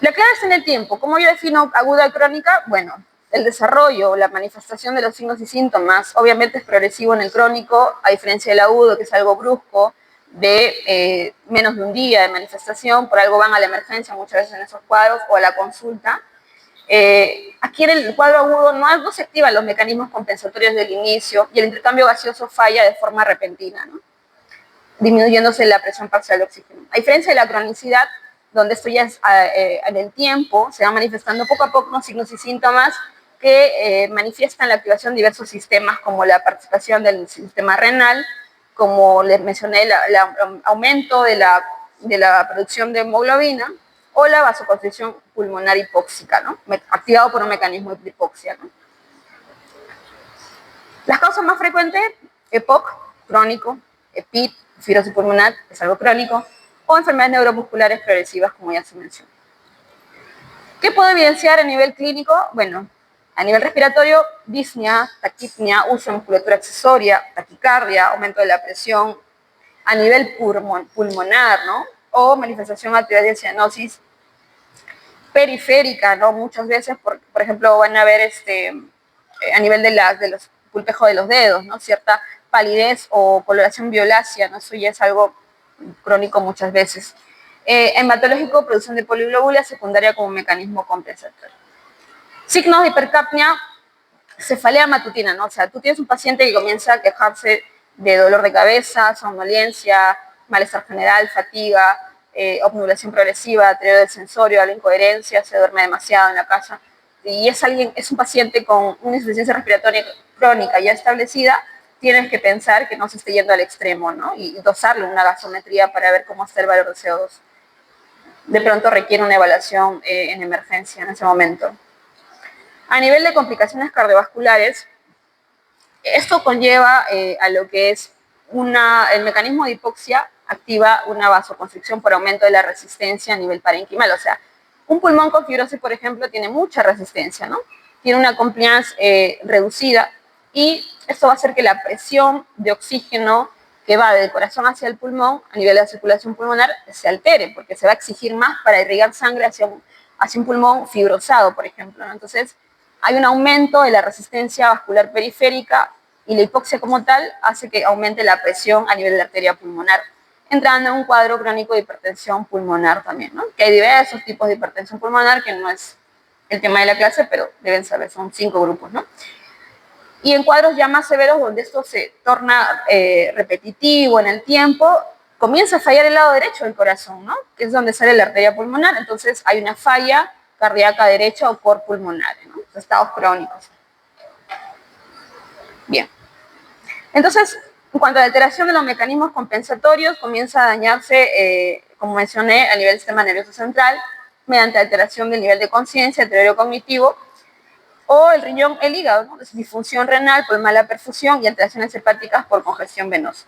La clave está en el tiempo. ¿Cómo yo defino aguda y crónica? Bueno, el desarrollo, la manifestación de los signos y síntomas, obviamente es progresivo en el crónico, a diferencia del agudo, que es algo brusco, de menos de un día de manifestación, por algo van a la emergencia muchas veces en esos cuadros o a la consulta. Aquí en el cuadro agudo no se activan los mecanismos compensatorios del inicio y el intercambio gaseoso falla de forma repentina, ¿no? Disminuyéndose la presión parcial de oxígeno. A diferencia de la cronicidad, donde esto ya es en el tiempo, se van manifestando poco a poco signos y síntomas que manifiestan la activación de diversos sistemas, como la participación del sistema renal, como les mencioné, el aumento de la producción de hemoglobina, o la vasoconstricción pulmonar hipóxica, ¿no? Activado por un mecanismo de hipoxia, ¿no? Las causas más frecuentes, EPOC, crónico, EPID, fibrosis pulmonar, es algo crónico, o enfermedades neuromusculares progresivas, como ya se mencionó. ¿Qué puedo evidenciar a nivel clínico? Bueno, a nivel respiratorio, disnea, taquipnea, uso de musculatura accesoria, taquicardia, aumento de la presión. A nivel pulmonar, ¿no? O manifestación arterial de cianosis periférica, ¿no? Muchas veces, por ejemplo, van a ver a nivel de los pulpejos de los dedos, ¿no? Cierta palidez o coloración violácea, ¿no? Eso ya es algo crónico muchas veces. Hematológico, producción de poliglobulia secundaria como mecanismo compensatorio. Signos de hipercapnia, cefalea matutina, ¿no? O sea, tú tienes un paciente que comienza a quejarse de dolor de cabeza, somnolencia, malestar general, fatiga, obnubilación progresiva, deterioro del sensorio, la incoherencia, se duerme demasiado en la casa, y es un paciente con una insuficiencia respiratoria crónica ya establecida, tienes que pensar que no se esté yendo al extremo, ¿no? Y dosarle una gasometría para ver cómo está el valor de CO2. De pronto requiere una evaluación en emergencia en ese momento. A nivel de complicaciones cardiovasculares, esto conlleva a lo que es el mecanismo de hipoxia activa una vasoconstricción por aumento de la resistencia a nivel parenquimal. O sea, un pulmón con fibrosis, por ejemplo, tiene mucha resistencia, ¿no? Tiene una compliance reducida y esto va a hacer que la presión de oxígeno que va del corazón hacia el pulmón a nivel de la circulación pulmonar se altere, porque se va a exigir más para irrigar sangre hacia un pulmón fibrosado, por ejemplo, ¿no? Entonces, hay un aumento de la resistencia vascular periférica y la hipoxia como tal hace que aumente la presión a nivel de la arteria pulmonar. entrando en un cuadro crónico de hipertensión pulmonar también, ¿no? Que hay diversos tipos de hipertensión pulmonar, que no es el tema de la clase, pero deben saber, son 5 grupos, ¿no? Y en cuadros ya más severos, donde esto se torna repetitivo en el tiempo, comienza a fallar el lado derecho del corazón, ¿no? Que es donde sale la arteria pulmonar, entonces hay una falla cardíaca derecha o cor pulmonar, ¿no? Estados crónicos. Bien. Entonces, en cuanto a la alteración de los mecanismos compensatorios, comienza a dañarse, como mencioné, a nivel del sistema nervioso central, mediante alteración del nivel de conciencia, deterioro cognitivo, o el riñón, el hígado, ¿no? Disfunción renal por mala perfusión y alteraciones hepáticas por congestión venosa.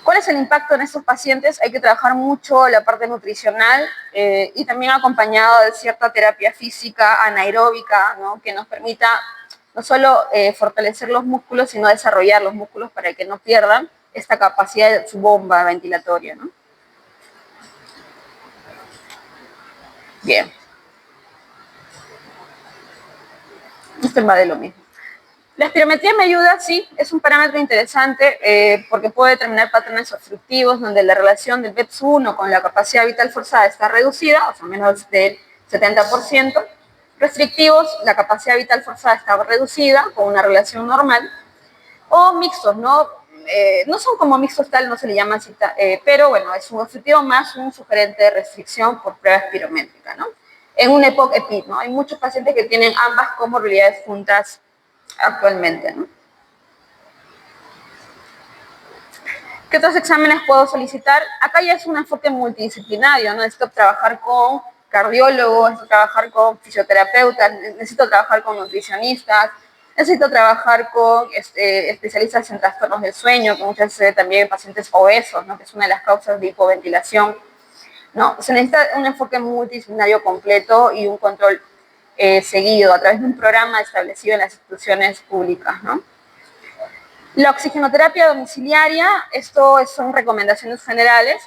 ¿Cuál es el impacto en estos pacientes? Hay que trabajar mucho la parte nutricional y también acompañado de cierta terapia física anaeróbica, ¿no? Que nos permita no solo fortalecer los músculos, sino desarrollar los músculos para que no pierdan esta capacidad de su bomba ventilatoria, ¿no? Bien. Esto va de lo mismo. La espirometría me ayuda, sí, es un parámetro interesante porque puede determinar patrones obstructivos donde la relación del BEPS1 con la capacidad vital forzada está reducida, o sea, menos del 70%. Restrictivos, la capacidad vital forzada está reducida con una relación normal. O mixtos, ¿no? No son como mixtos tal, no se le llama así, pero bueno, es un obstructivo más un sugerente de restricción por prueba espirométrica, ¿no? En un EPOC-EPID, ¿no? Hay muchos pacientes que tienen ambas comorbilidades juntas actualmente, ¿no? ¿Qué otros exámenes puedo solicitar? Acá ya es un enfoque multidisciplinario, ¿no? Necesito trabajar con cardiólogos, necesito trabajar con fisioterapeutas, necesito trabajar con nutricionistas, necesito trabajar con especialistas en trastornos del sueño, que muchas veces se ve también en pacientes obesos, ¿no? Que es una de las causas de hipoventilación, ¿no? Se necesita un enfoque multidisciplinario completo y un control seguido a través de un programa establecido en las instituciones públicas, ¿no? La oxigenoterapia domiciliaria, esto son recomendaciones generales.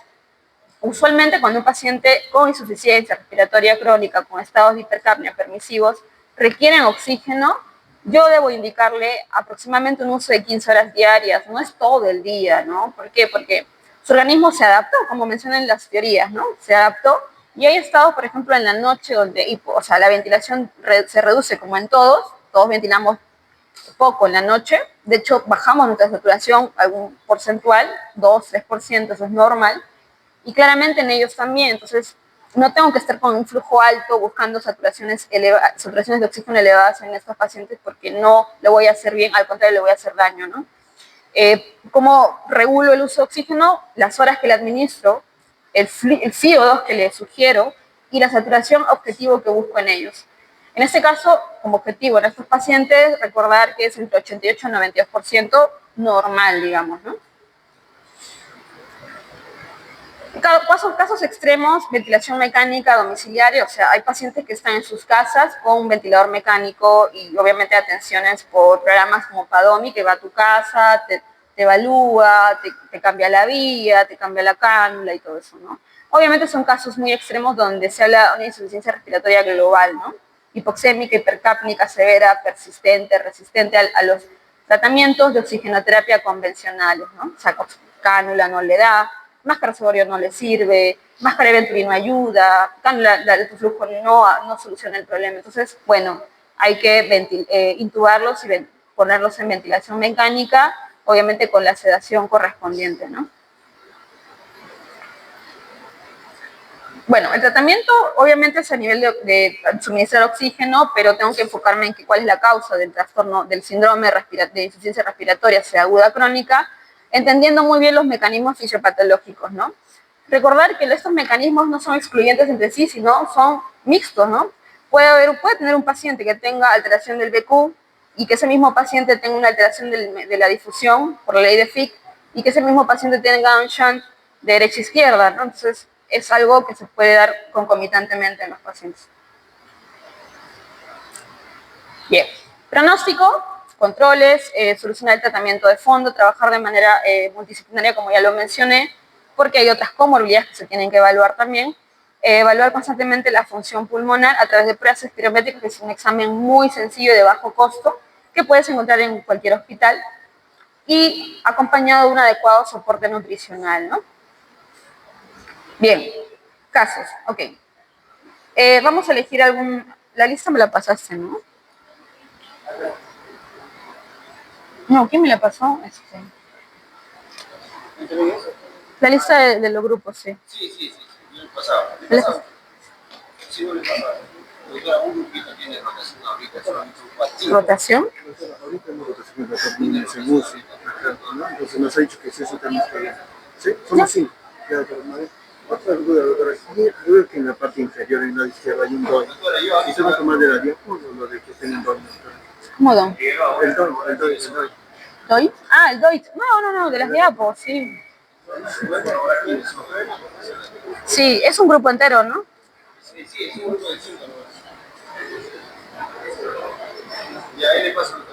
Usualmente cuando un paciente con insuficiencia respiratoria crónica, con estados de hipercapnia permisivos, requieren oxígeno, yo debo indicarle aproximadamente un uso de 15 horas diarias, no es todo el día, ¿no? ¿Por qué? Porque su organismo se adaptó, como mencionan las teorías, ¿no? Se adaptó y hay estados, por ejemplo, en la noche donde, o sea, la ventilación se reduce como en todos ventilamos poco en la noche, de hecho bajamos nuestra saturación algún porcentual, 2-3%, eso es normal, y claramente en ellos también, entonces no tengo que estar con un flujo alto buscando saturaciones de oxígeno elevadas en estos pacientes porque no le voy a hacer bien, al contrario le voy a hacer daño, ¿no? ¿Cómo regulo el uso de oxígeno? Las horas que le administro, el FIO2 que le sugiero y la saturación objetivo que busco en ellos. En este caso, como objetivo en estos pacientes, recordar que es entre 88 y 92% normal, digamos, ¿no? Casos extremos, ventilación mecánica domiciliaria, o sea, hay pacientes que están en sus casas con un ventilador mecánico y obviamente atenciones por programas como Padomi, que va a tu casa, te evalúa, te cambia la vía, te cambia la cánula y todo eso, ¿no? Obviamente son casos muy extremos donde se habla de una insuficiencia respiratoria global, ¿no? Hipoxémica, hipercápnica, severa, persistente, resistente a los tratamientos de oxigenoterapia convencionales, ¿no? O sea, cánula no le da, máscara Soborio no le sirve, máscara Venturi no ayuda, cánula de alto flujo no soluciona el problema. Entonces, bueno, hay que intubarlos y ponerlos en ventilación mecánica, obviamente con la sedación correspondiente, ¿no? Bueno, el tratamiento obviamente es a nivel de suministrar oxígeno, pero tengo que enfocarme en cuál es la causa del trastorno, del síndrome de insuficiencia respiratoria, sea aguda fisiopatológicos, ¿no? Recordar que estos mecanismos no son excluyentes entre sí, sino son mixtos, ¿no? Puede tener un paciente que tenga alteración del BQ y que ese mismo paciente tenga una alteración de la difusión por la ley de Fick y que ese mismo paciente tenga un shunt de derecha a izquierda, ¿no? Entonces, es algo que se puede dar concomitantemente en los pacientes. Bien, pronóstico, controles, solucionar el tratamiento de fondo, trabajar de manera multidisciplinaria, como ya lo mencioné, porque hay otras comorbilidades que se tienen que evaluar también. Evaluar constantemente la función pulmonar a través de pruebas espirométricas, que es un examen muy sencillo y de bajo costo, que puedes encontrar en cualquier hospital. y acompañado de un adecuado soporte nutricional, ¿no? Bien, casos, ok. Vamos a elegir algún... La lista me la pasaste, ¿no? No, ¿quién me la pasó? La lista de los grupos, sí. Sí. El pasado. Sí, no le pasaba. Un grupito tiene rotación ahorita, ¿Rotación? Ahorita no rotación, ¿no? Entonces nos ha dicho que eso también está bien. ¿Sí? Somos 5. Claro, pero otra duda, doctora. Veo que en la parte inferior, en la izquierda, hay un DOI. ¿Y se va a tomar de la diáfora o lo de que tenga un DOI? ¿Cómo DOI? El DOI. ¿DOI? Ah, el DOI. No, de las diapos, sí. Sí, es un grupo entero, ¿no? Sí, es un grupo de 5. Y ahí le paso.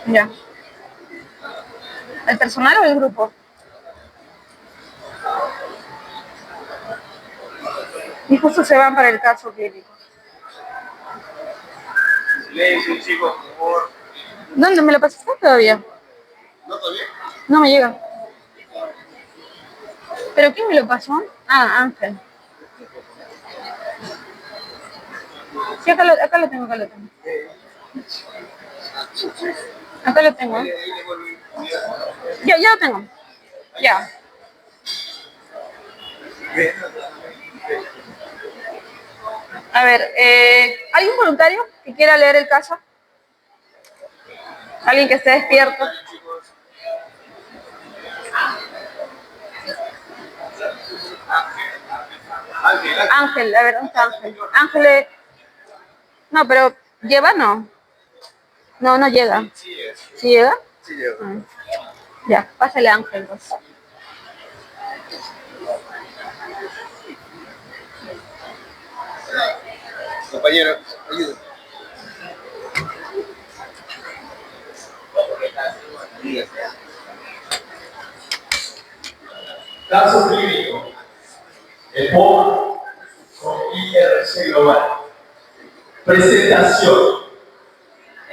Ya. ¿El personal o el grupo? Y justo se van para el caso clínico. Silencio, chicos, por favor. ¿Dónde me lo pasaste todavía? ¿No todavía? No me llega. ¿Pero quién me lo pasó? Ah, Ángel. Sí, acá lo tengo. Acá lo tengo. Ya lo tengo. Ya. A ver, ¿hay un voluntario que quiera leer el caso? ¿Alguien que esté despierto? Ángel, a ver, ¿dónde está Ángel? Ángel, no, pero ¿lleva? No, no llega. ¿Sí llega? Sí, llego. Ya, pásale a Ángel, pues. Compañero, ayúdame. Caso clínico. El POM con IRC global. Presentación.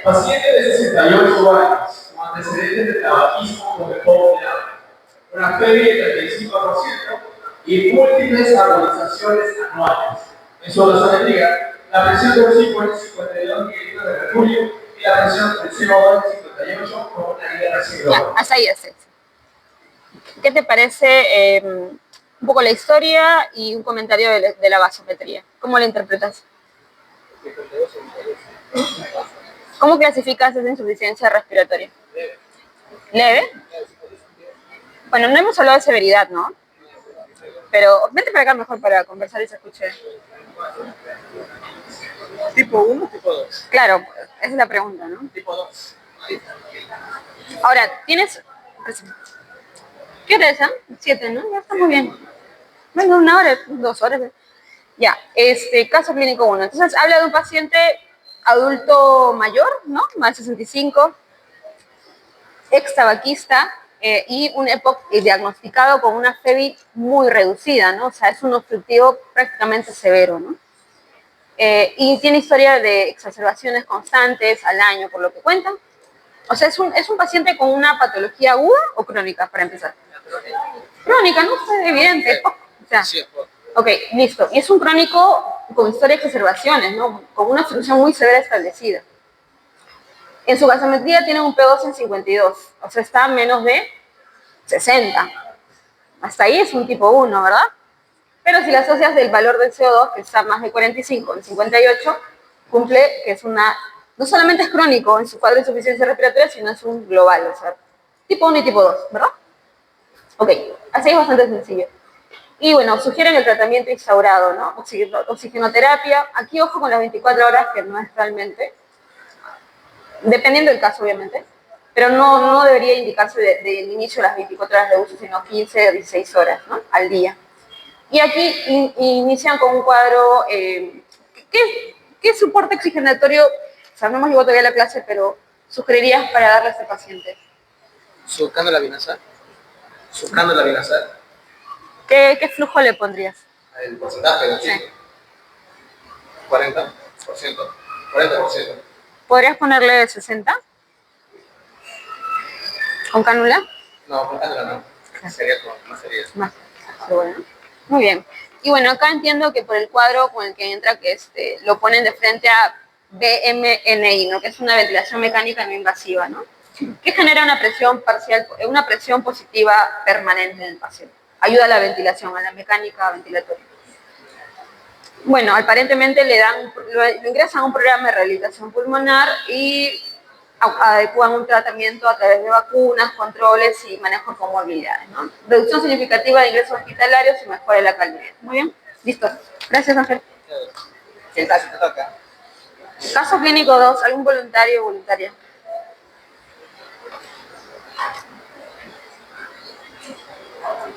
Paciente de 68 años con antecedentes de tabaquismo con el POM de hambre. Una PBI de 35% y múltiples agonizaciones anuales. En su gasometría, la presión de oxígeno es 52 mililitros de mercurio y la presión del CO2 es 58 con una IRC global. Ya, hasta ahí es. ¿Qué te parece un poco la historia y un comentario de la gasometría? ¿Cómo la interpretas? ¿Cómo clasificas esa insuficiencia respiratoria? ¿Leve? Bueno, no hemos hablado de severidad, ¿no? Pero vente para acá mejor para conversar y se escuche. ¿Tipo 1 o tipo 2? Claro, esa es la pregunta, ¿no? Tipo 2. Ahora, tienes... ¿Qué hora es, 7, ¿no? Ya está muy bien. Bueno, 1 hora, 2 horas. Ya, caso clínico 1. Entonces, habla de un paciente adulto mayor, ¿no? Más de 65, ex tabaquista y un EPOC diagnosticado con una FEBI muy reducida, ¿no? O sea, es un obstructivo prácticamente severo, ¿no? Y tiene historia de exacerbaciones constantes al año, por lo que cuentan. O sea, ¿es un paciente con una patología aguda o crónica, para empezar? Crónica, ¿no? Es evidente. O sea, ok, listo. Y es un crónico con historia de exacerbaciones, ¿no? Con una obstrucción muy severa establecida. En su gasometría tiene un P2 en 52, o sea, está a menos de 60. Hasta ahí es un tipo 1, ¿verdad? Pero si le asocias del valor del CO2, que está más de 45, en 58, cumple que es una... No solamente es crónico en su cuadro de insuficiencia respiratoria, sino es un global, o sea, tipo 1 y tipo 2, ¿verdad? Ok, así es bastante sencillo. Y bueno, sugieren el tratamiento instaurado, ¿no? Oxigenoterapia. Aquí ojo con las 24 horas, que no es realmente. Dependiendo del caso, obviamente. Pero no debería indicarse del inicio de las 24 horas de uso, sino 15 o 16 horas, ¿no? Al día. Y aquí inician con un cuadro... ¿Qué soporte oxigenatorio? O sea, no hemos llegado todavía a la clase, pero sugerirías para darle a este paciente. Surcando la vinazal. Surcando la vinazal. ¿Qué flujo le pondrías? El porcentaje del Sí. 40%. 40%. ¿Podrías ponerle 60? ¿Con cánula? No, con cánula no. Sería más sería. Más. Bueno, muy bien. Y bueno, acá entiendo que por el cuadro con el que entra, que lo ponen de frente a BMNI, ¿no? Que es una ventilación mecánica no invasiva, ¿no? Que genera una presión parcial, una presión positiva permanente en el paciente. Ayuda a la ventilación, a la mecánica ventilatoria. Bueno, aparentemente lo ingresan a un programa de rehabilitación pulmonar y adecúan un tratamiento a través de vacunas, controles y manejo de comorbilidades, ¿no? Reducción significativa de ingresos hospitalarios y mejora de la calidad. Muy bien, listo. Gracias, Ángel. ¿Qué caso te toca? Caso clínico 2, ¿algún voluntario o voluntaria?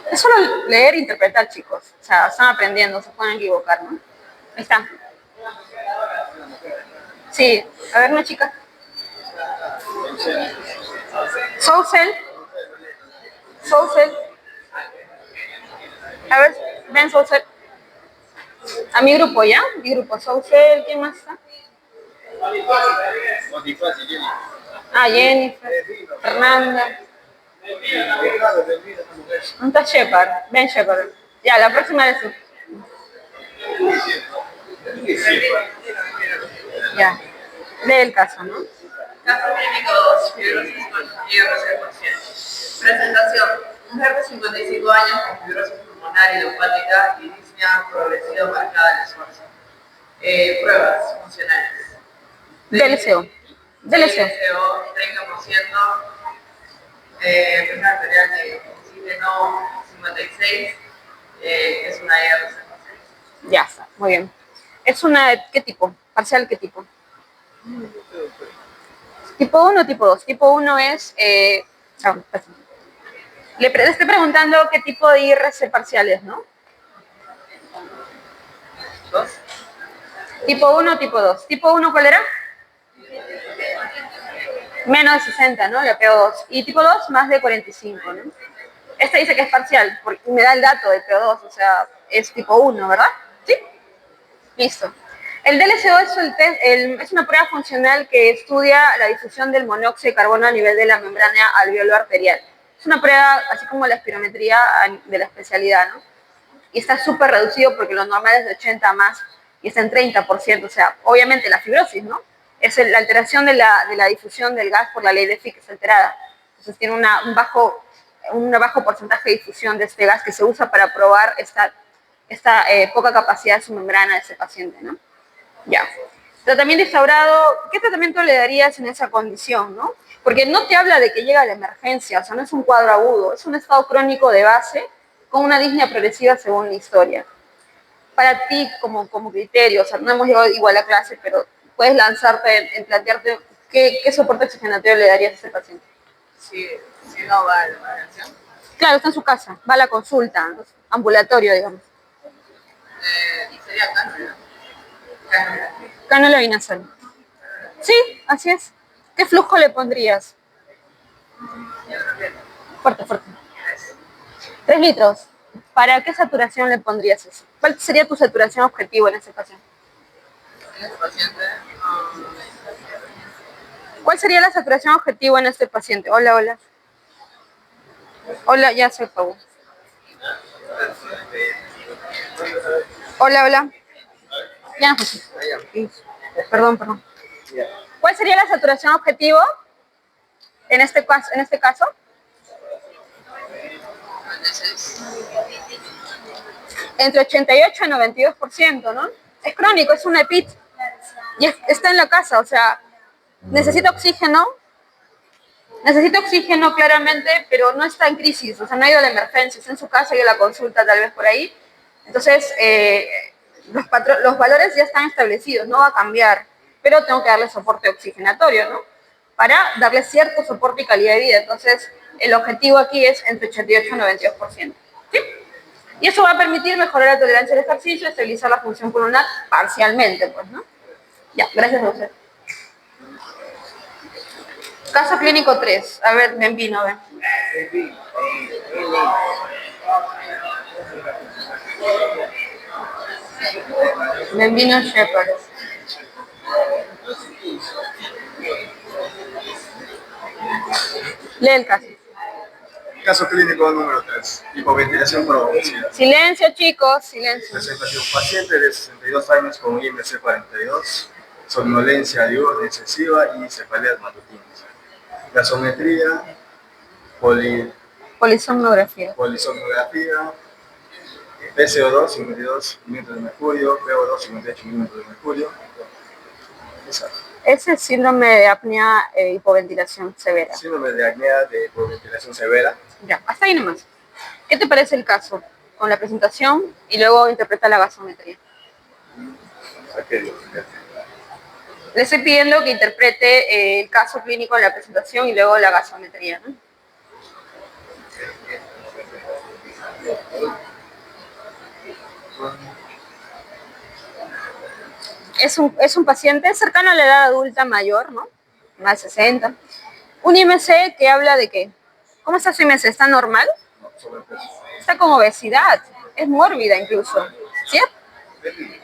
Es solo leer e interpretar, chicos. O sea, están aprendiendo, se pueden equivocar, ¿no? Ahí está. Sí, a ver, una chica. Sousel. A ver, ven Sousel. A mi grupo, ¿ya? Mi grupo, Sousel, ¿quién más está? Ah, Jennifer, Fernanda. ¿Dónde está Shepard? Ven Shepard. Ya, la próxima eres tú. Ya. Lee el caso, ¿no? Caso clínico 2, fibrosis con IRC parcial. Presentación. Mujer de 55 años con fibrosis pulmonar idiopática y disnea progresiva marcada del esfuerzo. Pruebas funcionales. DLCO. DLCO 30%, presión arterial de oxígeno 56, es una IRC parcial. Ya está, muy bien. ¿Es una qué tipo? ¿Parcial qué tipo? ¿Tipo 1 o tipo 2? Tipo 1 es... le estoy preguntando qué tipo de IRC parcial es, ¿no? ¿Dos? ¿Tipo 1 o tipo 2? ¿Tipo 1 cuál era? Menos de 60, ¿no? La PO2. Y tipo 2, más de 45, ¿no? Este dice que es parcial, porque me da el dato de PO2, o sea, es tipo 1, ¿verdad? ¿Sí? Listo. El DLCO es una prueba funcional que estudia la difusión del monóxido de carbono a nivel de la membrana alveolar arterial. Es una prueba, así como la espirometría de la especialidad, ¿no? Y está súper reducido porque lo normal es de 80 más y está en 30%, o sea, obviamente la fibrosis, ¿no? Es la alteración de la difusión del gas por la ley de Fick, es alterada. Entonces tiene un bajo porcentaje de difusión de este gas que se usa para probar esta poca capacidad de su membrana de ese paciente, ¿no? Ya. Tratamiento instaurado, ¿qué tratamiento le darías en esa condición, no? Porque no te habla de que llega a la emergencia, o sea, no es un cuadro agudo, es un estado crónico de base con una disnea progresiva según la historia. Para ti, como criterio, o sea, no hemos llegado igual a clase, pero puedes lanzarte en plantearte qué soporte oxigenatorio le darías a ese paciente. Si no va a la emergencia. Claro, está en su casa, va a la consulta, ambulatorio, digamos. Y sería cánula. Cánula vinazol. Sí, así es. ¿Qué flujo le pondrías? Fuerte. 3 litros. ¿Para qué saturación le pondrías eso? ¿Cuál sería tu saturación objetivo en ese paciente? En este paciente, ¿Cuál sería la saturación objetivo en este paciente? Hola. Hola, ya se acabó. Hola. Ya no sé. Perdón. ¿Cuál sería la saturación objetivo en este caso? 96. Entre 88 y 92%, ¿no? Es crónico, es una EPIT. Y está en la casa, o sea, necesita oxígeno claramente, pero no está en crisis, o sea, no ha ido a la emergencia, está en su casa y a la consulta tal vez por ahí. Entonces, los valores ya están establecidos, no va a cambiar, pero tengo que darle soporte oxigenatorio, ¿no? Para darle cierto soporte y calidad de vida. Entonces, el objetivo aquí es entre 88 y 92%. ¿Sí? Y eso va a permitir mejorar la tolerancia al ejercicio, estabilizar la función pulmonar parcialmente, pues, ¿no? Ya, gracias a usted. Caso clínico 3. A ver, Benvino, ven. Benvino Shepard. Lee el caso. Caso clínico número 3, hipoventilación por obesidad. Silencio, chicos, silencio. Presentación: paciente de 62 años con IMC 42, somnolencia diurna excesiva y cefaleas matutinas. Gasometría, Polisomnografía. polisomnografía, PCO2 52 milímetros de mercurio, PO2 58 milímetros de mercurio. Exacto. Ese es síndrome de apnea e hipoventilación severa. Síndrome de apnea de hipoventilación severa. Ya, hasta ahí nomás. ¿Qué te parece el caso? Con la presentación y luego interpreta la gasometría. Le estoy pidiendo que interprete el caso clínico en la presentación y luego la gasometría, ¿no? Es un paciente cercano a la edad adulta mayor, ¿no? Más de 60. Un IMC que habla de qué. ¿Cómo está su IMC? ¿Está normal? Está con obesidad. Es mórbida incluso. ¿Sí?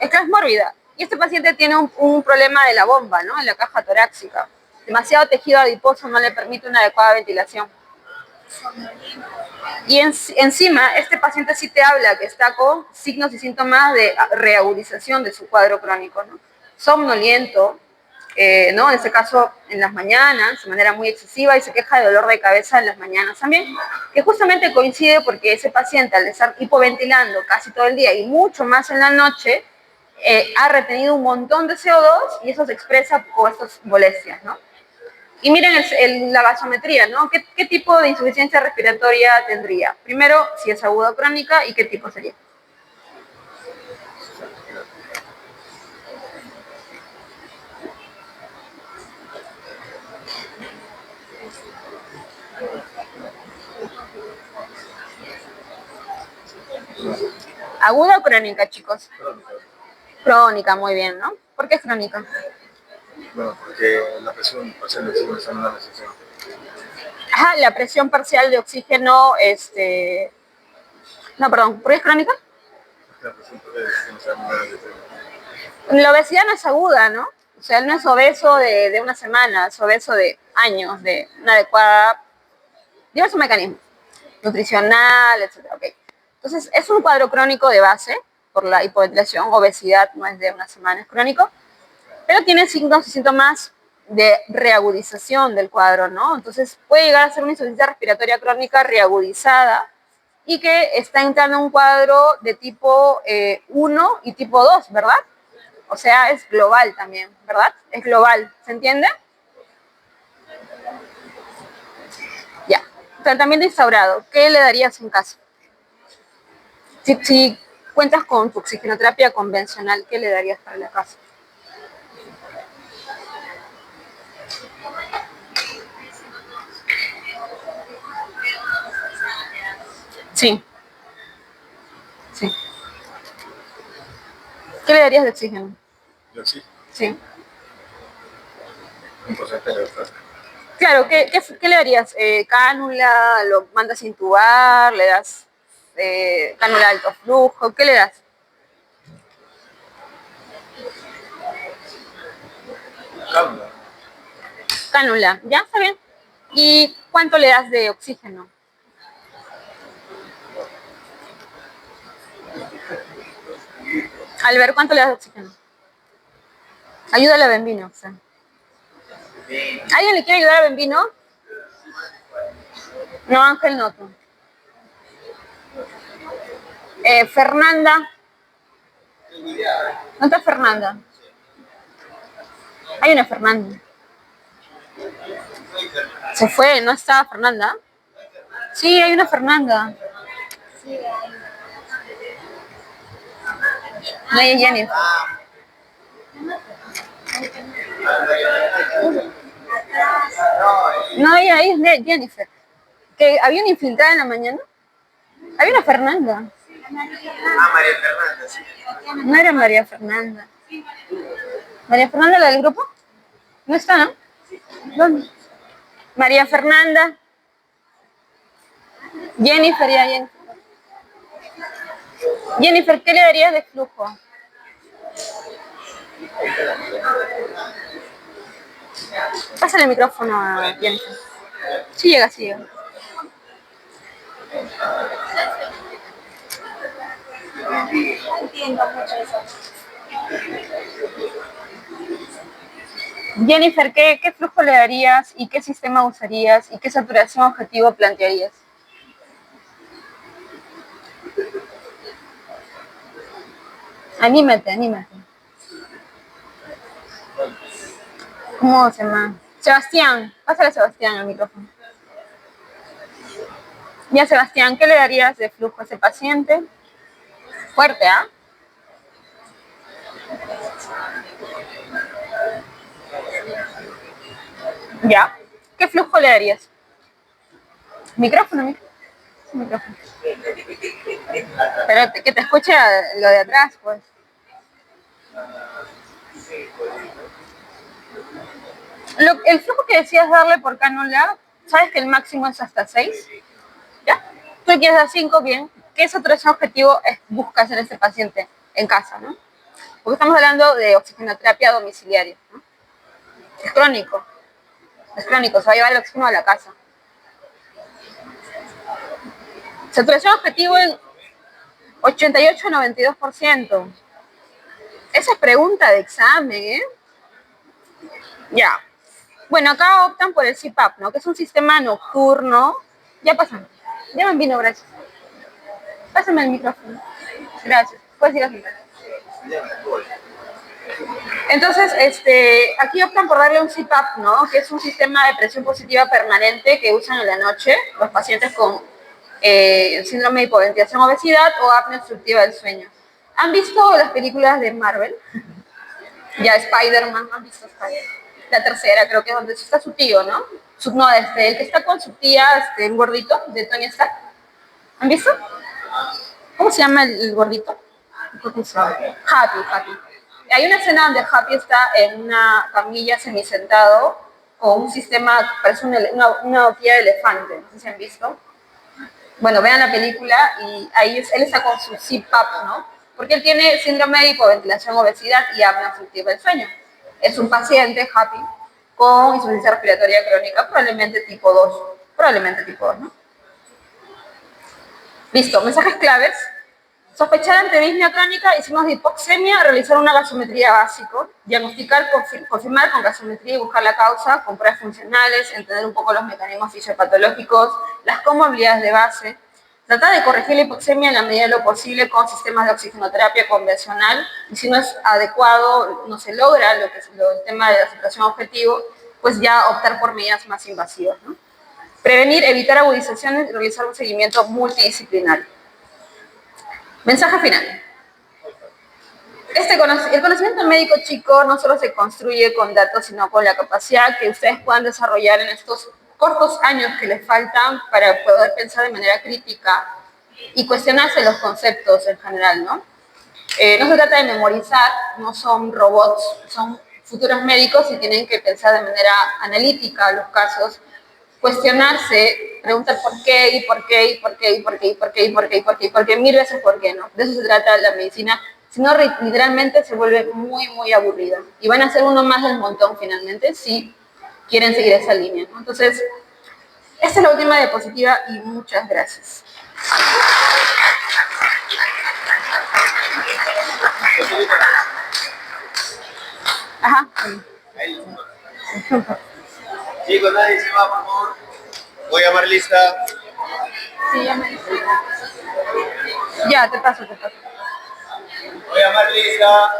Es que es mórbida. Y este paciente tiene un problema de la bomba, ¿no? En la caja torácica. Demasiado tejido adiposo no le permite una adecuada ventilación. Y encima, este paciente sí te habla que está con signos y síntomas de reagudización de su cuadro crónico, ¿no? Somnoliento, ¿no? En este caso en las mañanas, de manera muy excesiva, y se queja de dolor de cabeza en las mañanas también, que justamente coincide porque ese paciente, al estar hipoventilando casi todo el día y mucho más en la noche, ha retenido un montón de CO2 y eso se expresa por estas molestias, ¿no? Y miren la gasometría, ¿no? ¿Qué tipo de insuficiencia respiratoria tendría? Primero, si es aguda o crónica, ¿y qué tipo sería? ¿Aguda o crónica, chicos? Crónica, muy bien, ¿no? ¿Por qué es crónica? Bueno, porque la presión parcial de oxígeno está en una recesión. Ajá, la presión parcial de oxígeno, no, perdón, ¿por qué es crónica? La presión parcial de oxígeno está en una recesión. La obesidad no es aguda, ¿no? O sea, él no es obeso de una semana, es obeso de años, de una adecuada, diversos mecanismos, nutricional, etc. Okay. Entonces, es un cuadro crónico de base por la hipoventilación, obesidad no es de una semana, es crónico, pero tiene signos y síntomas de reagudización del cuadro, ¿no? Entonces, puede llegar a ser una insuficiencia respiratoria crónica reagudizada y que está entrando en un cuadro de tipo 1 y tipo 2, ¿verdad? O sea, es global también, ¿verdad? Es global, ¿se entiende? Ya. Tratamiento instaurado. ¿Qué le darías en caso? Si cuentas con tu oxigenoterapia convencional, ¿qué le darías para la casa? Sí. Sí. ¿Qué le darías de oxígeno? ¿De oxígeno? Sí. Un porcentaje de oxígeno. Claro, ¿qué le darías? ¿Cánula? ¿Lo mandas a intubar? ¿Le das cánula de alto flujo? ¿Qué le das? Cánula. Cánula, ¿ya? Está bien. ¿Y cuánto le das de oxígeno? Albert, ¿cuánto le das de oxígeno? Ayúdale a Bembino, o sea. ¿Alguien le quiere ayudar a Bembino? No, Ángel no. Fernanda. ¿Dónde está Fernanda? Hay una Fernanda. Se fue, ¿no está Fernanda? Sí, hay una Fernanda. No hay Jennifer. No, ahí es Jennifer. ¿Que había una infiltrada en la mañana? Había una Fernanda. María Fernanda, sí. No era María Fernanda. ¿María Fernanda la del grupo? No está, ¿no? ¿Dónde? María Fernanda. Jennifer, ya, Jennifer. Jennifer, ¿qué le darías de flujo? Pásale el micrófono a Jennifer. Sí llega, sí llega. No entiendo mucho eso. Jennifer, ¿qué flujo le darías y qué sistema usarías y qué saturación objetivo plantearías? Anímate. ¿Cómo se llama? Sebastián, pásale a Sebastián el micrófono. Ya, Sebastián, ¿qué le darías de flujo a ese paciente? Fuerte, ¿ah? Ya. ¿Qué flujo le darías? Micrófono. Pero que te escuche lo de atrás, pues. El flujo que decías darle por cánula, ¿sabes que el máximo es hasta 6? ¿Ya? Tú quieres dar 5, bien. ¿Qué saturación objetivo buscas en este paciente en casa, no? Porque estamos hablando de oxigenoterapia domiciliaria, ¿no? Es crónico, se va a llevar el oxígeno a la casa. Saturación objetivo en 88-92%. Esa es pregunta de examen, ¿eh? Ya. Bueno, acá optan por el CPAP, ¿no? Que es un sistema nocturno. Ya pasan. Ya me vino, gracias. Pásame el micrófono. Gracias. Puedes ir así. Entonces, aquí optan por darle un CPAP, ¿no? Que es un sistema de presión positiva permanente que usan en la noche los pacientes con síndrome de hipoventilación, obesidad o apnea obstructiva del sueño. ¿Han visto las películas de Marvel? Ya, Spider-Man, ¿han visto Spider-Man? La tercera, creo que es donde está su tío, ¿no? El que está con su tía, el gordito de Tony Stark. ¿Han visto? ¿Cómo se llama el gordito? Happy. Hay una escena donde Happy está en una camilla semisentado con un sistema, parece una horquilla de elefante, no sé si han visto. Bueno, vean la película y ahí él está con su CPAP, ¿no? Porque él tiene síndrome de hipoventilación, obesidad y apnea obstructiva del sueño. Es un paciente, Happy, con insuficiencia respiratoria crónica, probablemente tipo 2, ¿no? Listo, mensajes claves. Sospechar ante disnea crónica y signos de hipoxemia, realizar una gasometría básico, diagnosticar, confirmar con gasometría y buscar la causa, con pruebas funcionales, entender un poco los mecanismos fisiopatológicos, las comorbilidades de base, tratar de corregir la hipoxemia en la medida de lo posible con sistemas de oxigenoterapia convencional, y si no es adecuado, no se logra el tema de la saturación objetivo, pues ya optar por medidas más invasivas, ¿no? Prevenir, evitar agudizaciones y realizar un seguimiento multidisciplinario. Mensaje final. El conocimiento médico, chico, no solo se construye con datos, sino con la capacidad que ustedes puedan desarrollar en estos cortos años que les faltan para poder pensar de manera crítica y cuestionarse los conceptos en general, ¿no? No se trata de memorizar, no son robots, son futuros médicos y tienen que pensar de manera analítica los casos, cuestionarse, preguntar por qué, y por qué, y por qué, y por qué, y por qué, y por qué, y por qué, y por qué, mil veces por qué, ¿no? De eso se trata la medicina. Si no, literalmente se vuelve muy, muy aburrida. Y van a ser uno más del montón, finalmente, si quieren seguir esa línea, ¿no? Entonces, esta es la última diapositiva y muchas gracias. Ajá. Chicos, nadie se va, por favor. Voy a llamar lista. Sí, ya me dice. Ya, te paso. Voy a llamar lista.